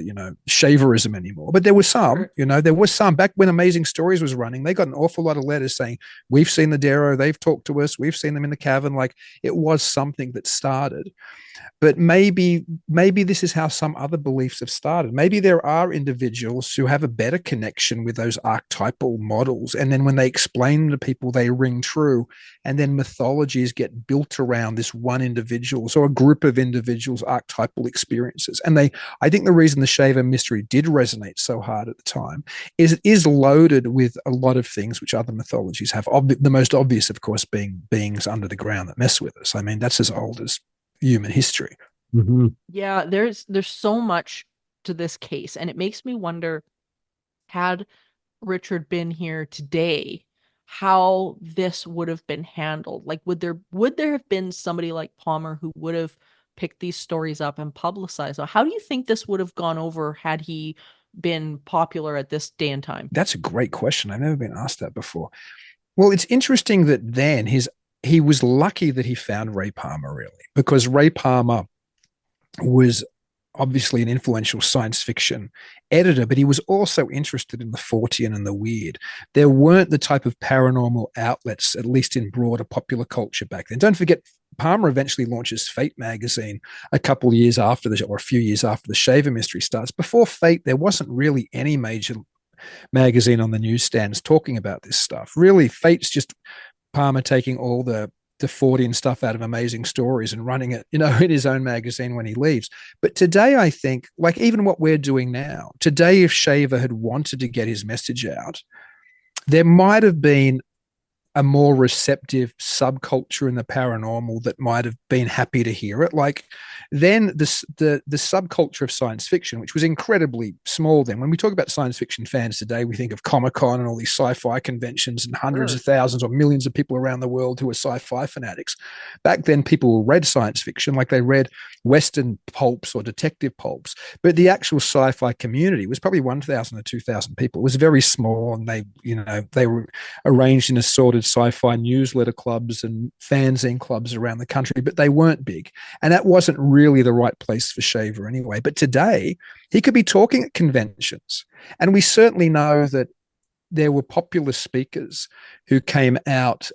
Shaverism anymore, but there were some. There was some back when Amazing Stories was running. They got an awful lot of letters saying, we've seen the Darrow, they've talked to us, we've seen them in the cavern. Like, it was something that started. But maybe this is how some other beliefs have started. Maybe there are individuals who have a better connection with those archetypal models, and then when they explain them to people, they ring true, and then mythologies get built around this one individual's or a group of individuals' archetypal experiences. And I think the reason the Shaver mystery did resonate so hard at the time is it is loaded with a lot of things which other mythologies have. The most obvious, of course, being beings under the ground that mess with us. I mean, that's as old as human history. Mm-hmm. Yeah, there's so much to this case, and it makes me wonder, had Richard been here today, how this would have been handled. Like, would there have been somebody like Palmer who would have picked these stories up and publicized them? How do you think this would have gone over had he been popular at this day and time? That's a great question. I've never been asked that before. Well, it's interesting that then he was lucky that he found Ray Palmer, really, because Ray Palmer was obviously an influential science fiction editor, but he was also interested in the Fortean and the weird. There weren't the type of paranormal outlets, at least in broader popular culture back then. Don't forget, Palmer eventually launches Fate magazine a couple of years after or a few years after the Shaver mystery starts. Before Fate, there wasn't really any major magazine on the newsstands talking about this stuff. Really, Fate's just Palmer taking all the Fordian stuff out of Amazing Stories and running it, in his own magazine when he leaves. But today, I think, like even what we're doing now, today, if Shaver had wanted to get his message out, there might have been a more receptive subculture in the paranormal that might have been happy to hear it. Like then the subculture of science fiction, which was incredibly small then. When we talk about science fiction fans today, we think of Comic-Con and all these sci-fi conventions and hundreds of thousands or millions of people around the world who are sci-fi fanatics. Back then, people read science fiction like they read Western pulps or detective pulps. But the actual sci-fi community was probably 1,000 or 2,000 people. It was very small, and they were arranged in assorted sci-fi newsletter clubs and fanzine clubs around the country, but they weren't big. And that wasn't really the right place for Shaver anyway. But today, he could be talking at conventions. And we certainly know that there were popular speakers who came out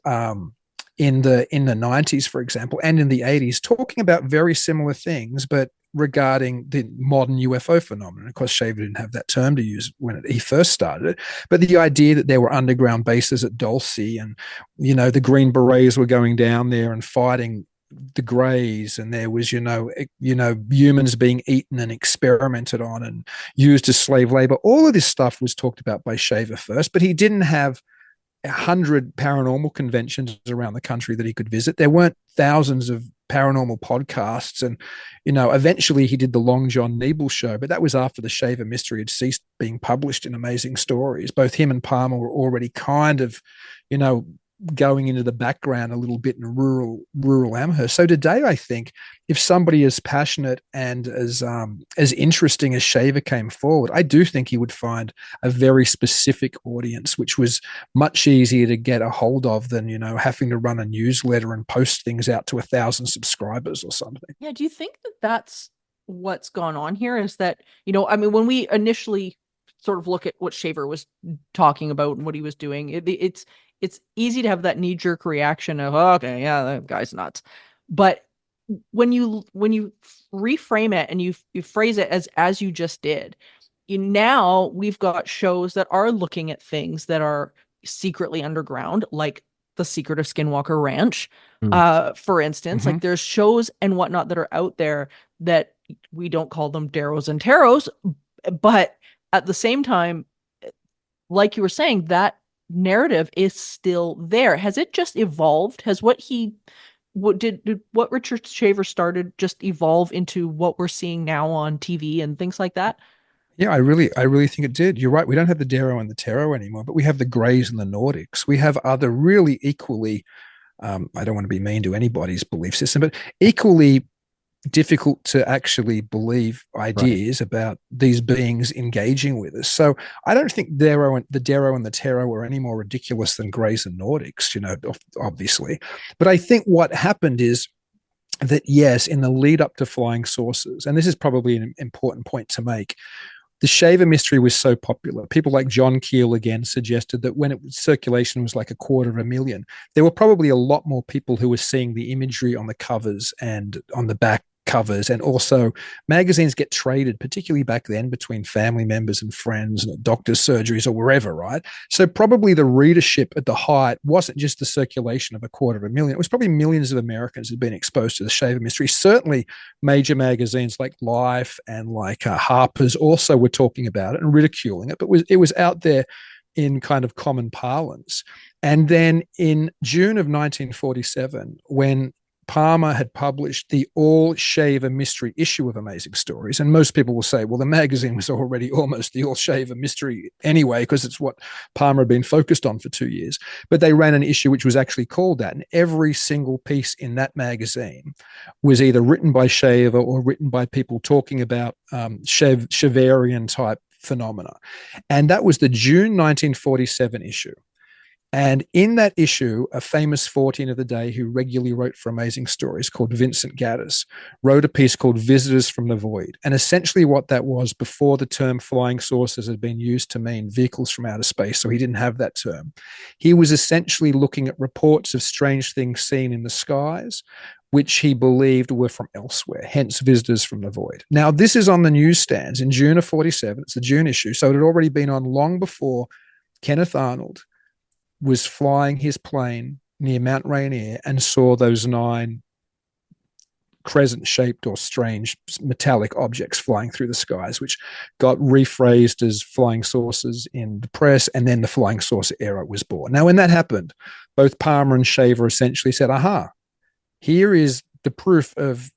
in the 90s, for example, and in the 80s, talking about very similar things, but regarding the modern UFO phenomenon. Of course, Shaver didn't have that term to use when he first started it, but the idea that there were underground bases at Dulce and, the Green Berets were going down there and fighting the Greys, and there was, humans being eaten and experimented on and used as slave labor. All of this stuff was talked about by Shaver first, but he didn't have 100 paranormal conventions around the country that he could visit. There weren't thousands of paranormal podcasts. And, eventually he did the Long John Nebel show, but that was after the Shaver mystery had ceased being published in Amazing Stories. Both him and Palmer were already kind of, going into the background a little bit in rural Amherst. So today, I think if somebody as passionate and as interesting as Shaver came forward, I do think he would find a very specific audience, which was much easier to get a hold of than, having to run a newsletter and post things out to 1,000 subscribers or something. Yeah. Do you think that that's what's gone on here? Is that, when we initially sort of look at what Shaver was talking about and what he was doing, it's easy to have that knee-jerk reaction of, oh, okay, yeah, that guy's nuts. But when you reframe it and you phrase it as you just did, now we've got shows that are looking at things that are secretly underground, like The Secret of Skinwalker Ranch, for instance. Like there's shows and whatnot that are out there that we don't call them Darrows and Taros, but at the same time, like you were saying, that narrative is still there. Has it just evolved? Has what Richard Shaver started just evolve into what we're seeing now on TV and things like that? Yeah, I really think it did. You're right. We don't have the Darrow and the Tarot anymore, but we have the Greys and the Nordics. We have other really equally, I don't want to be mean to anybody's belief system, but equally difficult to actually believe ideas about these beings engaging with us. So I don't think the Darrow and the Tarot are any more ridiculous than Greys and Nordics, obviously. But I think what happened is that, yes, in the lead up to Flying Saucers, and this is probably an important point to make, the Shaver mystery was so popular. People like John Keel again suggested that when circulation was like 250,000, there were probably a lot more people who were seeing the imagery on the covers and on the back covers, and also magazines get traded, particularly back then, between family members and friends and at doctors' surgeries or wherever, right? So probably the readership at the height wasn't just the circulation of 250,000. It was probably millions of Americans had been exposed to the Shaver mystery. Certainly major magazines like Life and like Harper's also were talking about it and ridiculing it, but it was out there in kind of common parlance. And then in June of 1947, when Palmer had published the all-Shaver mystery issue of Amazing Stories, and most people will say, well, the magazine was already almost the all-Shaver mystery anyway, because it's what Palmer had been focused on for 2 years. But they ran an issue which was actually called that, and every single piece in that magazine was either written by Shaver or written by people talking about Shaverian-type phenomena. And that was the June 1947 issue. And in that issue, a famous Fortean of the day who regularly wrote for Amazing Stories called Vincent Gaddis wrote a piece called Visitors from the Void. And essentially what that was, before the term flying saucers had been used to mean vehicles from outer space, so he didn't have that term, he was essentially looking at reports of strange things seen in the skies which he believed were from elsewhere, hence visitors from the void. Now, this is on the newsstands in June of 47. It's the June issue. So it had already been on long before Kenneth Arnold was flying his plane near Mount Rainier and saw those 9 crescent-shaped or strange metallic objects flying through the skies, which got rephrased as flying saucers in the press, and then the flying saucer era was born. Now, when that happened, both Palmer and Shaver essentially said, aha, here is the proof of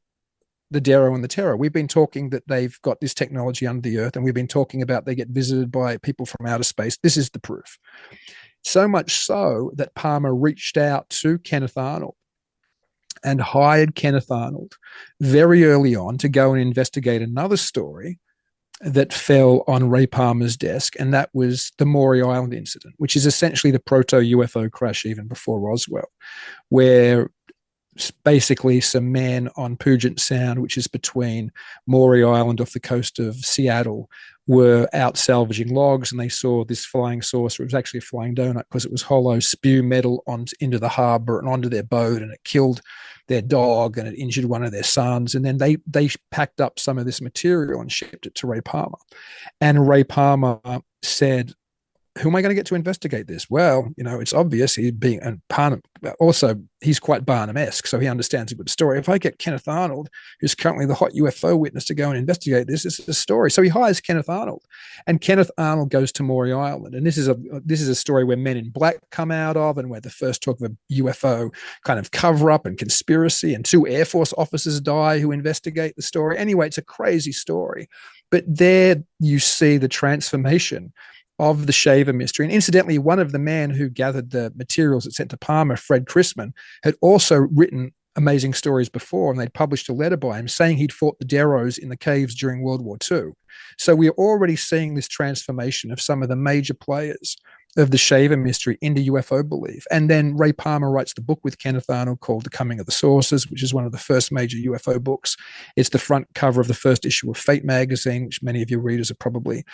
the Darrow and the Terror. We've been talking that they've got this technology under the earth, and we've been talking about they get visited by people from outer space. This is the proof. So much so that Palmer reached out to Kenneth Arnold and hired Kenneth Arnold very early on to go and investigate another story that fell on Ray Palmer's desk, and that was the Maury Island incident, which is essentially the proto-UFO crash even before Roswell, where basically some men on Puget Sound, which is between Maury Island off the coast of Seattle, were out salvaging logs, and they saw this flying saucer. It was actually a flying donut because it was hollow, spew metal into the harbor and onto their boat, and it killed their dog and it injured one of their sons. And then they packed up some of this material and shipped it to Ray Palmer. And Ray Palmer said, who am I going to get to investigate this? Well, it's obvious. He's being a Barnum. Also, he's quite Barnum-esque, so he understands a good story. If I get Kenneth Arnold, who's currently the hot UFO witness, to go and investigate this is a story. So he hires Kenneth Arnold, and Kenneth Arnold goes to Maury Island. And this is a story where Men in Black come out of, and where the first talk of a UFO kind of cover-up and conspiracy, and 2 Air Force officers die who investigate the story. Anyway, it's a crazy story. But there you see the transformation of the Shaver mystery. And incidentally, one of the men who gathered the materials that sent to Palmer, Fred Chrisman, had also written amazing stories before, and they'd published a letter by him saying he'd fought the Darrows in the caves during World War II. So we're already seeing this transformation of some of the major players of the Shaver mystery into UFO belief. And then Ray Palmer writes the book with Kenneth Arnold called The Coming of the Saucers, which is one of the first major UFO books. It's the front cover of the first issue of Fate magazine, which many of your readers are probably,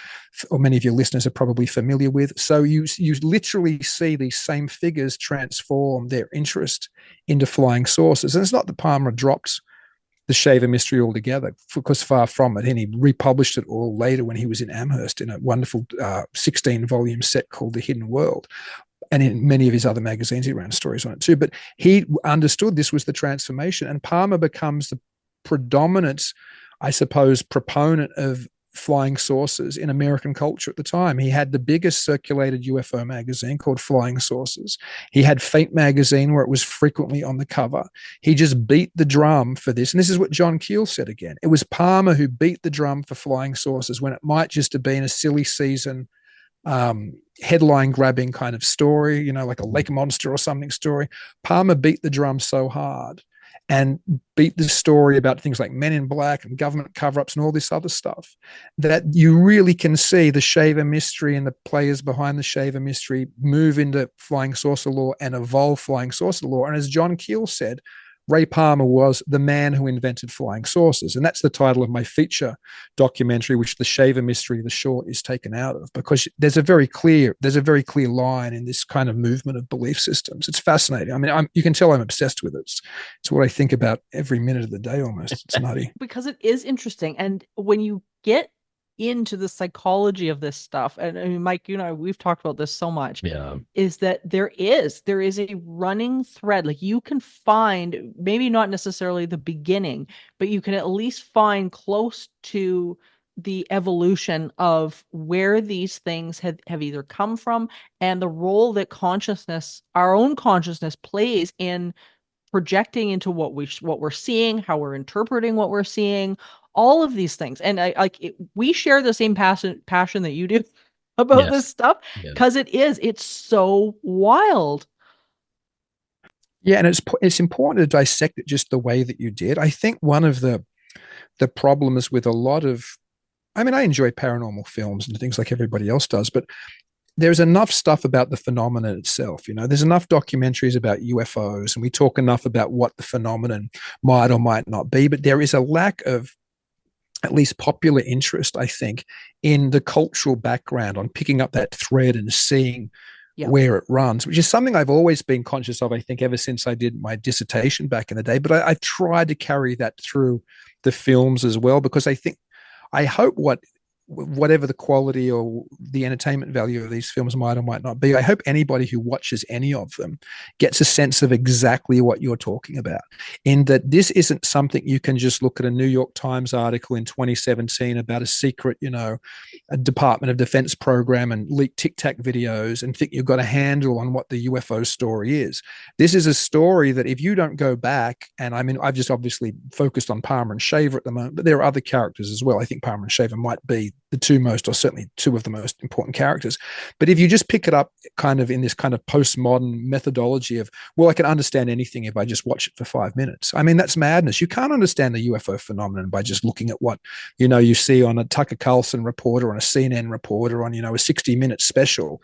or many of your listeners are probably familiar with. So you literally see these same figures transform their interest into flying saucers. And it's not that Palmer dropped the Shaver mystery altogether, because far from it. And he republished it all later when he was in Amherst in a wonderful 16-volume set called The Hidden World. And in many of his other magazines, he ran stories on it too. But he understood this was the transformation, and Palmer becomes the predominant, I suppose, proponent of flying saucers in American culture at the time. He had the biggest circulated UFO magazine called Flying Saucers. He had Fate magazine where it was frequently on the cover. He just beat the drum for this. And this is what John Keel said again. It was Palmer who beat the drum for flying saucers when it might just have been a silly season headline grabbing kind of story, like a lake monster or something story. Palmer beat the drum so hard and beat the story about things like Men in Black and government cover-ups and all this other stuff, that you really can see the Shaver mystery and the players behind the Shaver mystery move into flying saucer lore and evolve flying saucer lore. And as John Keel said, Ray Palmer was the man who invented flying saucers. And that's the title of my feature documentary, which the Shaver mystery, the short, is taken out of, because there's a very clear line in this kind of movement of belief systems. It's fascinating. I mean, you can tell I'm obsessed with it. It's what I think about every minute of the day almost. It's nutty. Because it is interesting. And when you get into the psychology of this stuff, and I mean, Mike, we've talked about this so much, is that there is a running thread. Like, you can find, maybe not necessarily the beginning, but you can at least find close to the evolution of where these things have either come from, and the role that our own consciousness plays in projecting into what we're seeing, how we're interpreting what we're seeing, all of these things. And we share the same passion that you do about this stuff, because it's so wild. Yeah, and it's important to dissect it just the way that you did. I think one of the problems with a lot of, I mean, I enjoy paranormal films and things like everybody else does, but there's enough stuff about the phenomenon itself. There's enough documentaries about UFOs, and we talk enough about what the phenomenon might or might not be, but there is a lack of at least popular interest, I think, in the cultural background, on picking up that thread and seeing Yeah. where it runs, which is something I've always been conscious of, I think, ever since I did my dissertation back in the day. But I've tried to carry that through the films as well, because I hope whatever the quality or the entertainment value of these films might or might not be, I hope anybody who watches any of them gets a sense of exactly what you're talking about, in that this isn't something you can just look at a New York Times article in 2017 about a secret, a Department of Defense program and leaked Tic Tac videos and think you've got a handle on what the UFO story is. This is a story that if you don't go back, and I mean, I've just obviously focused on Palmer and Shaver at the moment, but there are other characters as well. I think Palmer and Shaver might be the two most, or certainly two of the most important characters. But if you just pick it up kind of in this kind of postmodern methodology of, well, I can understand anything if I just watch it for 5 minutes. I mean, that's madness. You can't understand the UFO phenomenon by just looking at what, you see on a Tucker Carlson report or on a CNN report or on, a 60-minute special.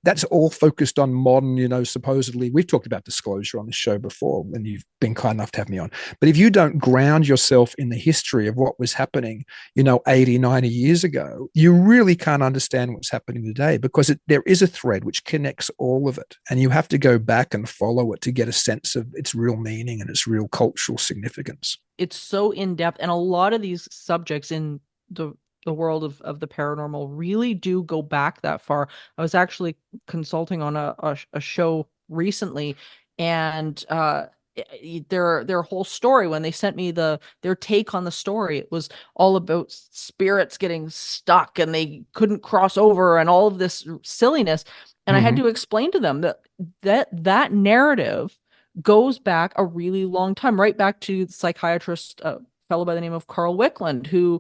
That's all focused on modern, supposedly, we've talked about disclosure on the show before when you've been kind enough to have me on. But if you don't ground yourself in the history of what was happening, 80, 90 years ago, you really can't understand what's happening today, because there is a thread which connects all of it. And you have to go back and follow it to get a sense of its real meaning and its real cultural significance. It's so in-depth, and a lot of these subjects in the world of the paranormal really do go back that far. I was actually consulting on a show recently, and their whole story, when they sent me their take on the story, it was all about spirits getting stuck and they couldn't cross over and all of this silliness. And I had to explain to them that narrative goes back a really long time, right back to the psychiatrist, fellow by the name of Carl Wickland, who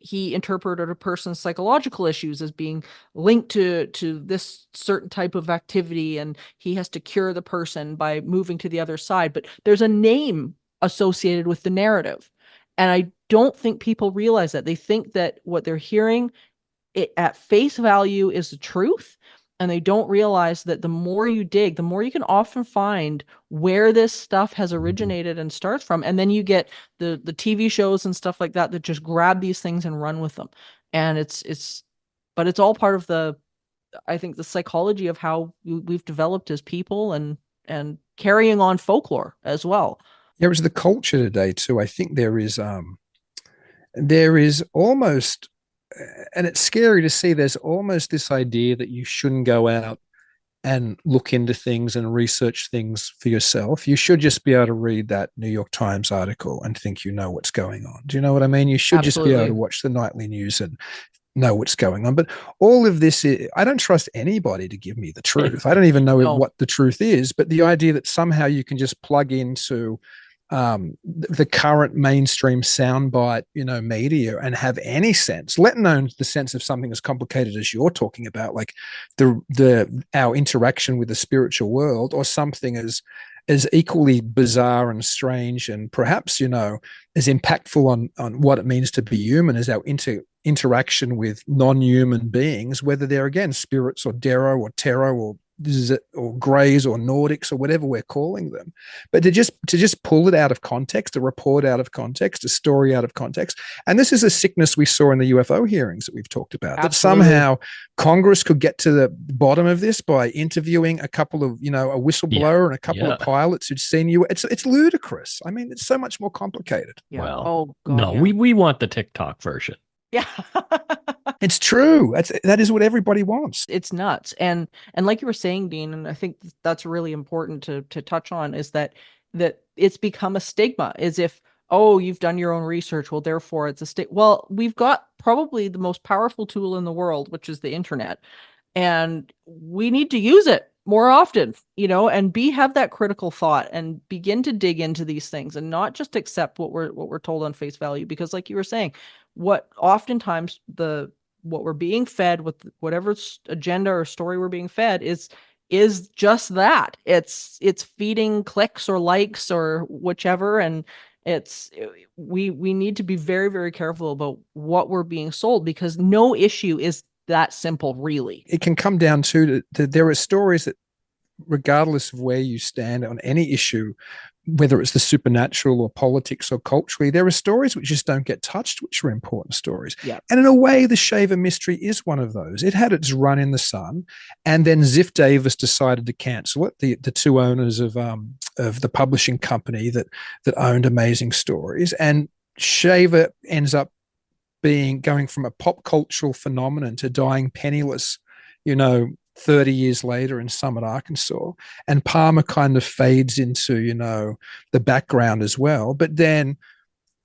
he interpreted a person's psychological issues as being linked to this certain type of activity, and he has to cure the person by moving to the other side. But there's a name associated with the narrative, and I don't think people realize that. They think that what they're hearing at face value is the truth, and they don't realize that the more you dig, the more you can often find where this stuff has originated and starts from. And then you get the TV shows and stuff like that just grab these things and run with them. And but it's all part of I think the psychology of how we've developed as people, and carrying on folklore as well. There is the culture today too. I think there is almost, and it's scary to see, there's almost this idea that you shouldn't go out and look into things and research things for yourself. You should just be able to read that New York Times article and think you know what's going on. Do you know what I mean? You should just be able to watch the nightly news and know what's going on. But all of this, I don't trust anybody to give me the truth. I don't even know what the truth is, but the idea that somehow you can just plug into the current mainstream soundbite, media, and have any sense, let alone the sense of something as complicated as you're talking about, like our interaction with the spiritual world, or something as equally bizarre and strange, and perhaps, as impactful on what it means to be human as our interaction with non-human beings, whether they're, again, spirits or Dero or Tero or Greys or Nordics or whatever we're calling them. But to just pull it out of context, a report out of context, a story out of context. And this is a sickness we saw in the UFO hearings that we've talked about. Absolutely. That somehow Congress could get to the bottom of this by interviewing a couple of, a whistleblower and a couple of pilots who'd seen you. It's ludicrous. I mean, it's so much more complicated. Yeah. Well, we want the TikTok version. Yeah. It's true. That is what everybody wants. It's nuts. And like you were saying, Dean, and I think that's really important to touch on, is that it's become a stigma, as if, oh, you've done your own research, well, therefore it's a stigma. Well, we've got probably the most powerful tool in the world, which is the internet. And we need to use it more often, and have that critical thought and begin to dig into these things, and not just accept what we're told on face value. Because like you were saying, what oftentimes what we're being fed, with whatever agenda or story we're being fed, is just that. It's feeding clicks or likes or whichever. And we need to be very, very careful about what we're being sold, because no issue is that simple, really. It can come down to there are stories that, regardless of where you stand on any issue, whether it's the supernatural or politics or culturally, there are stories which just don't get touched, which are important stories. Yeah. And in a way, the Shaver Mystery is one of those. It had its run in the sun, and then Ziff Davis decided to cancel it. The two owners of the publishing company that owned Amazing Stories, and Shaver ends up going from a pop cultural phenomenon to dying penniless, 30 years later in Summit, Arkansas. And Palmer kind of fades into, the background as well. But then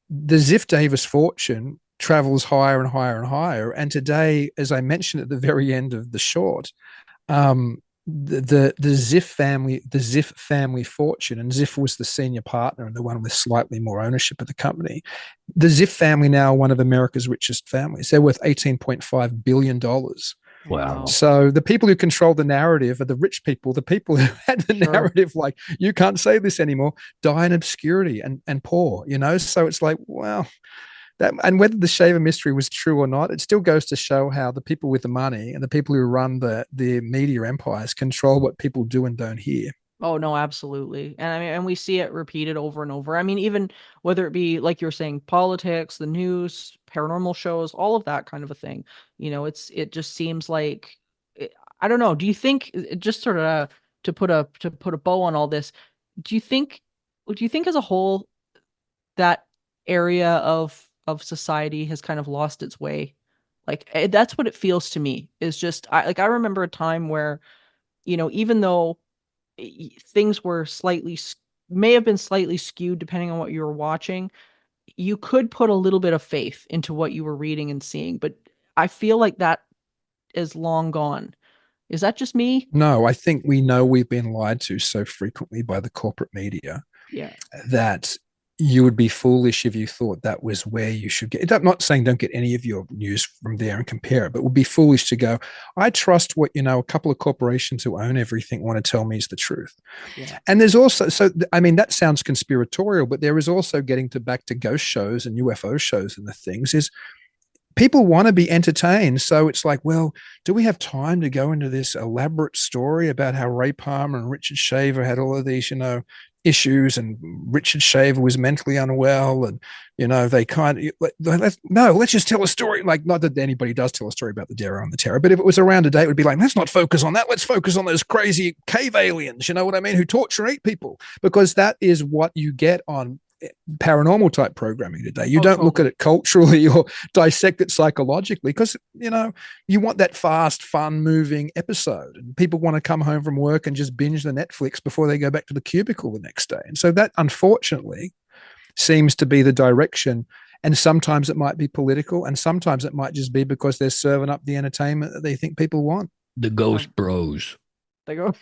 the Ziff Davis fortune travels higher and higher and higher. And today, as I mentioned at the very end of the short, the Ziff family fortune, and Ziff was the senior partner and the one with slightly more ownership of the company. The Ziff family now one of America's richest families. They're worth $18.5 billion. Wow. So the people who control the narrative are the rich people. The people who had the narrative, like, you can't say this anymore, die in obscurity and poor, So it's like, well, and whether the Shaver Mystery was true or not, it still goes to show how the people with the money and the people who run the media empires control what people do and don't hear. Oh no, absolutely. And I mean, and we see it repeated over and over. I mean, even whether it be, like you're saying, politics, the news, paranormal shows, all of that kind of a thing. It just seems like, I don't know. Do you think, just sort of to put a bow on all this, do you think as a whole that area of society has kind of lost its way? Like, that's what it feels to me, is just, I remember a time where, even though things were may have been slightly skewed depending on what you were watching, you could put a little bit of faith into what you were reading and seeing. But I feel like that is long gone. Is that just me? No, I think we know we've been lied to so frequently by the corporate media that you would be foolish if you thought that was where you should get. I'm not saying don't get any of your news from there and compare it, but it would be foolish to go, I trust what, a couple of corporations who own everything want to tell me is the truth. Yeah. And there's also, that sounds conspiratorial, but there is also getting back to ghost shows and UFO shows and the things is people want to be entertained. So it's like, well, do we have time to go into this elaborate story about how Ray Palmer and Richard Shaver had all of these, issues, and Richard Shaver was mentally unwell, and they let's just tell a story. Like, not that anybody does tell a story about the Darrow and the Terror, but if it was around today, it would be like, let's not focus on that. Let's focus on those crazy cave aliens, you know what I mean, who torture and eat people, because that is what you get on paranormal type programming today. You don't look at it culturally or dissect it psychologically, because you want that fast, fun moving episode, and people want to come home from work and just binge the Netflix before they go back to the cubicle the next day. And so that, unfortunately, seems to be the direction. And sometimes it might be political, and sometimes it might just be because they're serving up the entertainment that they think people want. The Ghost Bros. They go,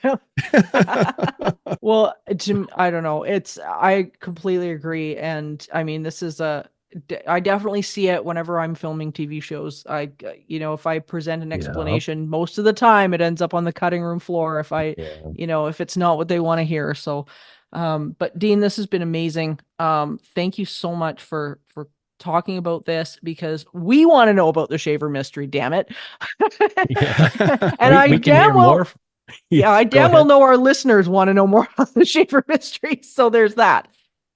well, I don't know. I completely agree. And I mean, I definitely see it whenever I'm filming TV shows. If I present an explanation, most of the time it ends up on the cutting room floor if if it's not what they want to hear. So, but Dean, this has been amazing. Thank you so much for talking about this, because we want to know about the Shaver Mystery, damn it. And we can hear more. I damn well know our listeners want to know more about the Shaver Mystery. So there's that.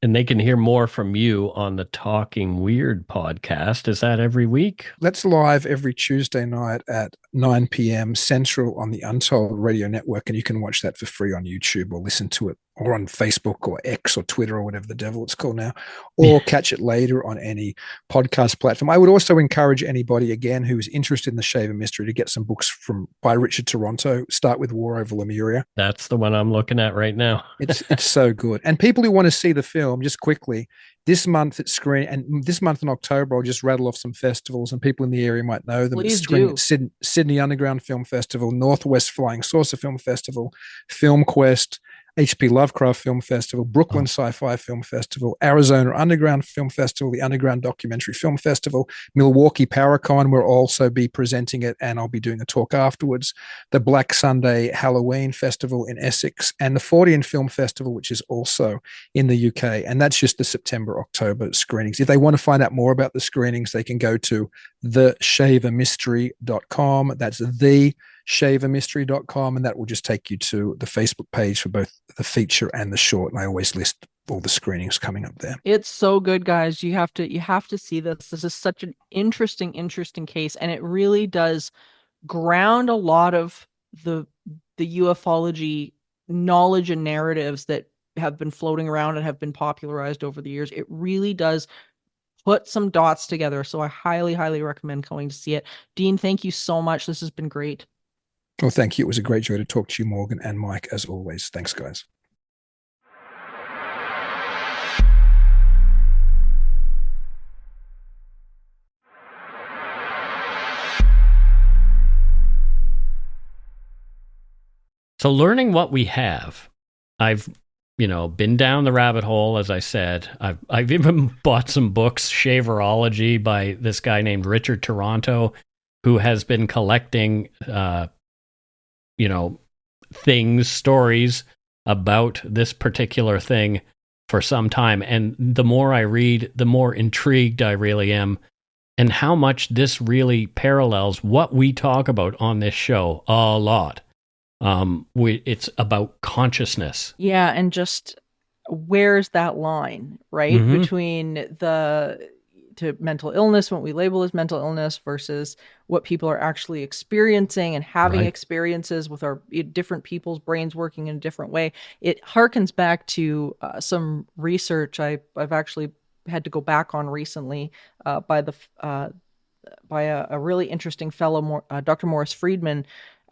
And they can hear more from you on the Talking Weird podcast. Is that every week? That's live every Tuesday night at 9 p.m. Central on the Untold Radio Network. And you can watch that for free on YouTube, or listen to it, or on Facebook or X or Twitter or whatever the devil it's called now, or catch it later on any podcast platform. I would also encourage anybody, again, who's interested in the Shaver Mystery to get some books by Richard Toronto. Start with War Over Lemuria. That's the one I'm looking at right now. It's so good. And people who want to see the film, just quickly, this month it's screening, and this month in October, I'll just rattle off some festivals, and people in the area might know them. Please it's screening at Sydney Underground Film Festival, Northwest Flying Saucer Film Festival, Film Quest, H.P. Lovecraft Film Festival, Brooklyn Sci-Fi Film Festival, Arizona Underground Film Festival, the Underground Documentary Film Festival, Milwaukee Paracon, where I'll also be presenting it, and I'll be doing a talk afterwards, the Black Sunday Halloween Festival in Essex, and the Fortean Film Festival, which is also in the UK. And that's just the September-October screenings. If they want to find out more about the screenings, they can go to theshavermystery.com. That's theshavermystery.com, and that will just take you to the Facebook page for both the feature and the short. And I always list all the screenings coming up there. It's so good, guys. You have to see this. This is such an interesting case, and it really does ground a lot of the ufology knowledge and narratives that have been floating around and have been popularized over the years. It really does put some dots together. So I highly recommend going to see it. Dean, thank you so much. This has been great. Well, thank you. It was a great joy to talk to you, Morgan and Mike, as always. Thanks, guys. So learning what we have, I've, been down the rabbit hole, as I said. I've even bought some books, Shaverology by this guy named Richard Toronto, who has been collecting, stories about this particular thing for some time. And the more I read, the more intrigued I really am, and how much this really parallels what we talk about on this show a lot. It's about consciousness. Yeah, and just where's that line, right? Mm-hmm. Between to mental illness, what we label as mental illness, versus what people are actually experiencing and having Right. experiences with our different people's brains working in a different way. It harkens back to some research I've actually had to go back on recently by a really interesting fellow, Dr. Morris Friedman,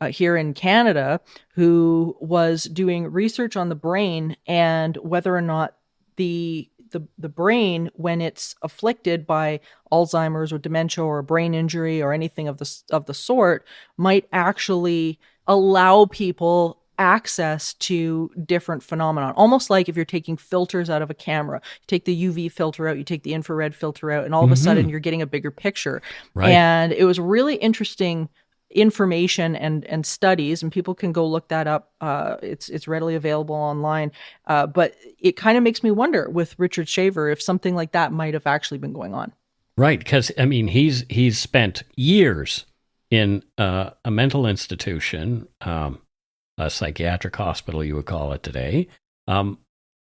here in Canada, who was doing research on the brain and whether or not the brain, when it's afflicted by Alzheimer's or dementia or a brain injury or anything of the sort, might actually allow people access to different phenomena. Almost like if you're taking filters out of a camera, you take the UV filter out, you take the infrared filter out, and all of a sudden you're getting a bigger picture. Right. And it was really interesting information and studies, and people can go look that up. It's readily available online. But it kind of makes me wonder with Richard Shaver if something like that might have actually been going on. Right, because he's spent years in a mental institution, a psychiatric hospital, you would call it today,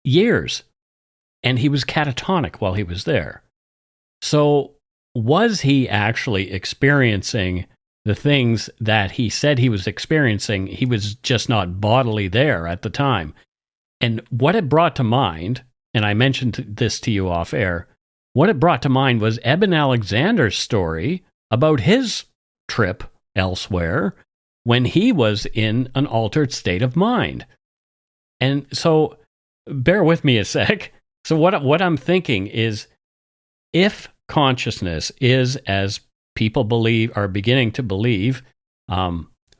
years, and he was catatonic while he was there. So was he actually experiencing the things that he said he was experiencing? He was just not bodily there at the time. And what it brought to mind, and I mentioned this to you off air, what it brought to mind was Eben Alexander's story about his trip elsewhere when he was in an altered state of mind. And so, bear with me a sec. So what I'm thinking is, if consciousness is, as people are beginning to believe,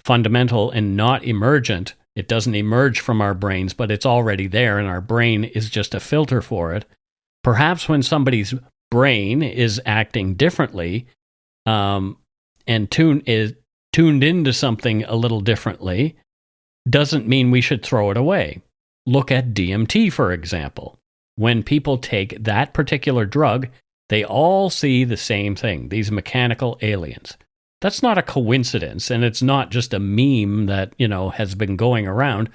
fundamental and not emergent, it doesn't emerge from our brains, but it's already there, and our brain is just a filter for it. Perhaps when somebody's brain is acting differently, and tuned into something a little differently, doesn't mean we should throw it away. Look at DMT, for example. When people take that particular drug, they all see the same thing, these mechanical aliens. That's not a coincidence, and it's not just a meme that, has been going around.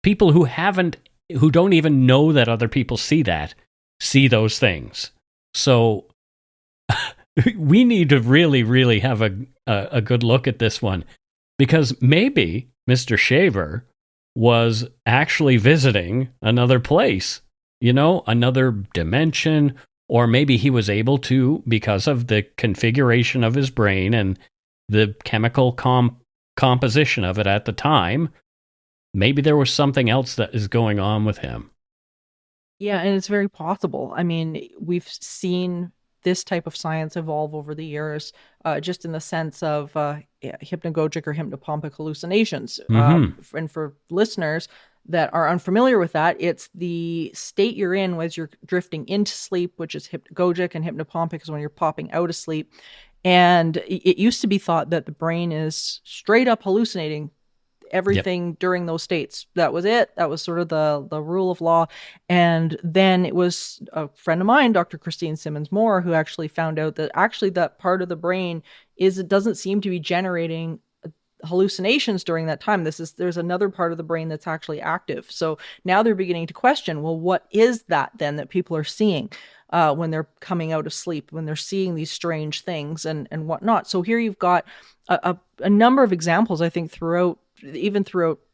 People who don't even know that other people see those things. So we need to really, really have a good look at this one, because maybe Mr. Shaver was actually visiting another place, another dimension, or maybe he was able to, because of the configuration of his brain and the chemical composition of it at the time, maybe there was something else that is going on with him. Yeah, and it's very possible. I mean, we've seen this type of science evolve over the years, just in the sense of hypnagogic or hypnopompic hallucinations. Mm-hmm. And for listeners that are unfamiliar with that, it's the state you're in as you're drifting into sleep, which is hypnagogic, and hypnopompic is when you're popping out of sleep. And it used to be thought that the brain is straight up hallucinating everything during those states. That was it. That was sort of the rule of law. And then it was a friend of mine, Dr. Christine Simmons Moore, who actually found out that actually that part of the brain it doesn't seem to be generating hallucinations during that time, there's another part of the brain that's actually active. So now they're beginning to question, well, what is that then that people are seeing when they're coming out of sleep, when they're seeing these strange things and whatnot. So here you've got a number of examples, I think, throughout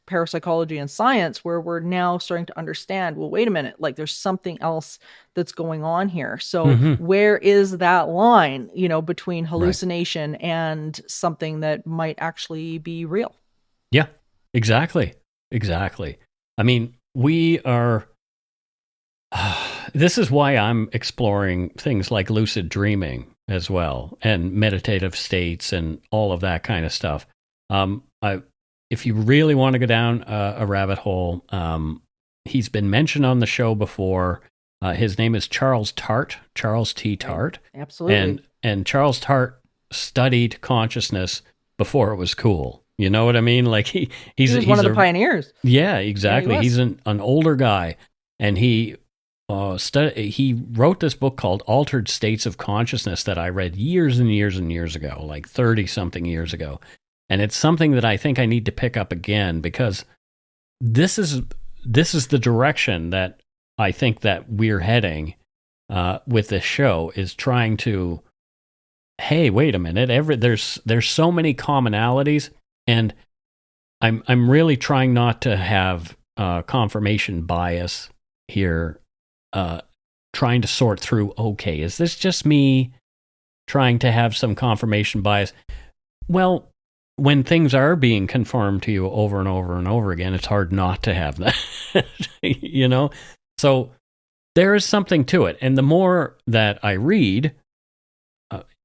parapsychology and science, where we're now starting to understand, well, wait a minute, like there's something else that's going on here. So where is that line, between hallucination and something that might actually be real? Yeah, exactly. I mean, we are, this is why I'm exploring things like lucid dreaming as well, and meditative states and all of that kind of stuff. If you really want to go down a rabbit hole, he's been mentioned on the show before. His name is Charles T. Tart. Absolutely. And Charles Tart studied consciousness before it was cool. You know what I mean? Like he's one of the pioneers. Yeah, exactly. Yeah, he's an older guy, and he wrote this book called Altered States of Consciousness that I read years and years and years ago, like 30-something years ago. And it's something that I think I need to pick up again, because this is the direction that I think that we're heading with this show, is trying to, hey, wait a minute, there's so many commonalities, and I'm really trying not to have confirmation bias here, trying to sort through, okay, is this just me trying to have some confirmation bias? Well, when things are being confirmed to you over and over and over again, it's hard not to have that, So there is something to it. And the more that I read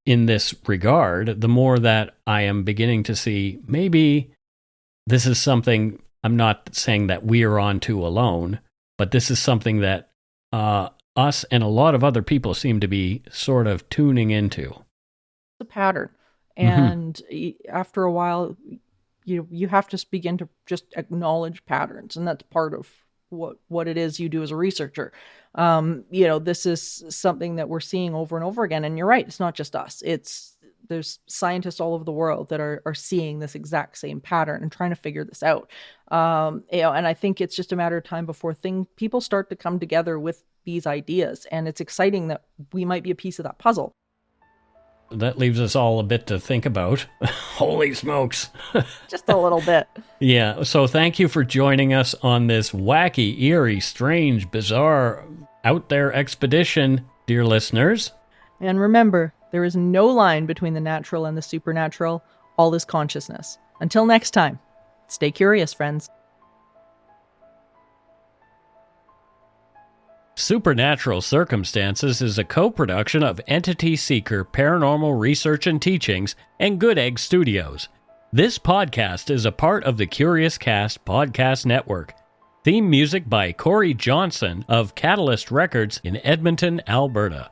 in this regard, the more that I am beginning to see, maybe this is something, I'm not saying that we're onto alone, but this is something that us and a lot of other people seem to be sort of tuning into. The pattern. And after a while, you have to begin to just acknowledge patterns, and that's part of what it is you do as a researcher. This is something that we're seeing over and over again. And you're right, it's not just us. There's scientists all over the world that are seeing this exact same pattern and trying to figure this out. And I think it's just a matter of time before people start to come together with these ideas. And it's exciting that we might be a piece of that puzzle. That leaves us all a bit to think about. Holy smokes. Just a little bit. Yeah. So thank you for joining us on this wacky, eerie, strange, bizarre, out there expedition, dear listeners. And remember, there is no line between the natural and the supernatural. All is consciousness. Until next time, stay curious, friends. Supernatural Circumstances is a co-production of Entity Seeker Paranormal Research and Teachings and Good Egg Studios. This podcast is a part of the Curious Cast podcast network. Theme music by Corey Johnson of Catalyst Records in Edmonton, Alberta.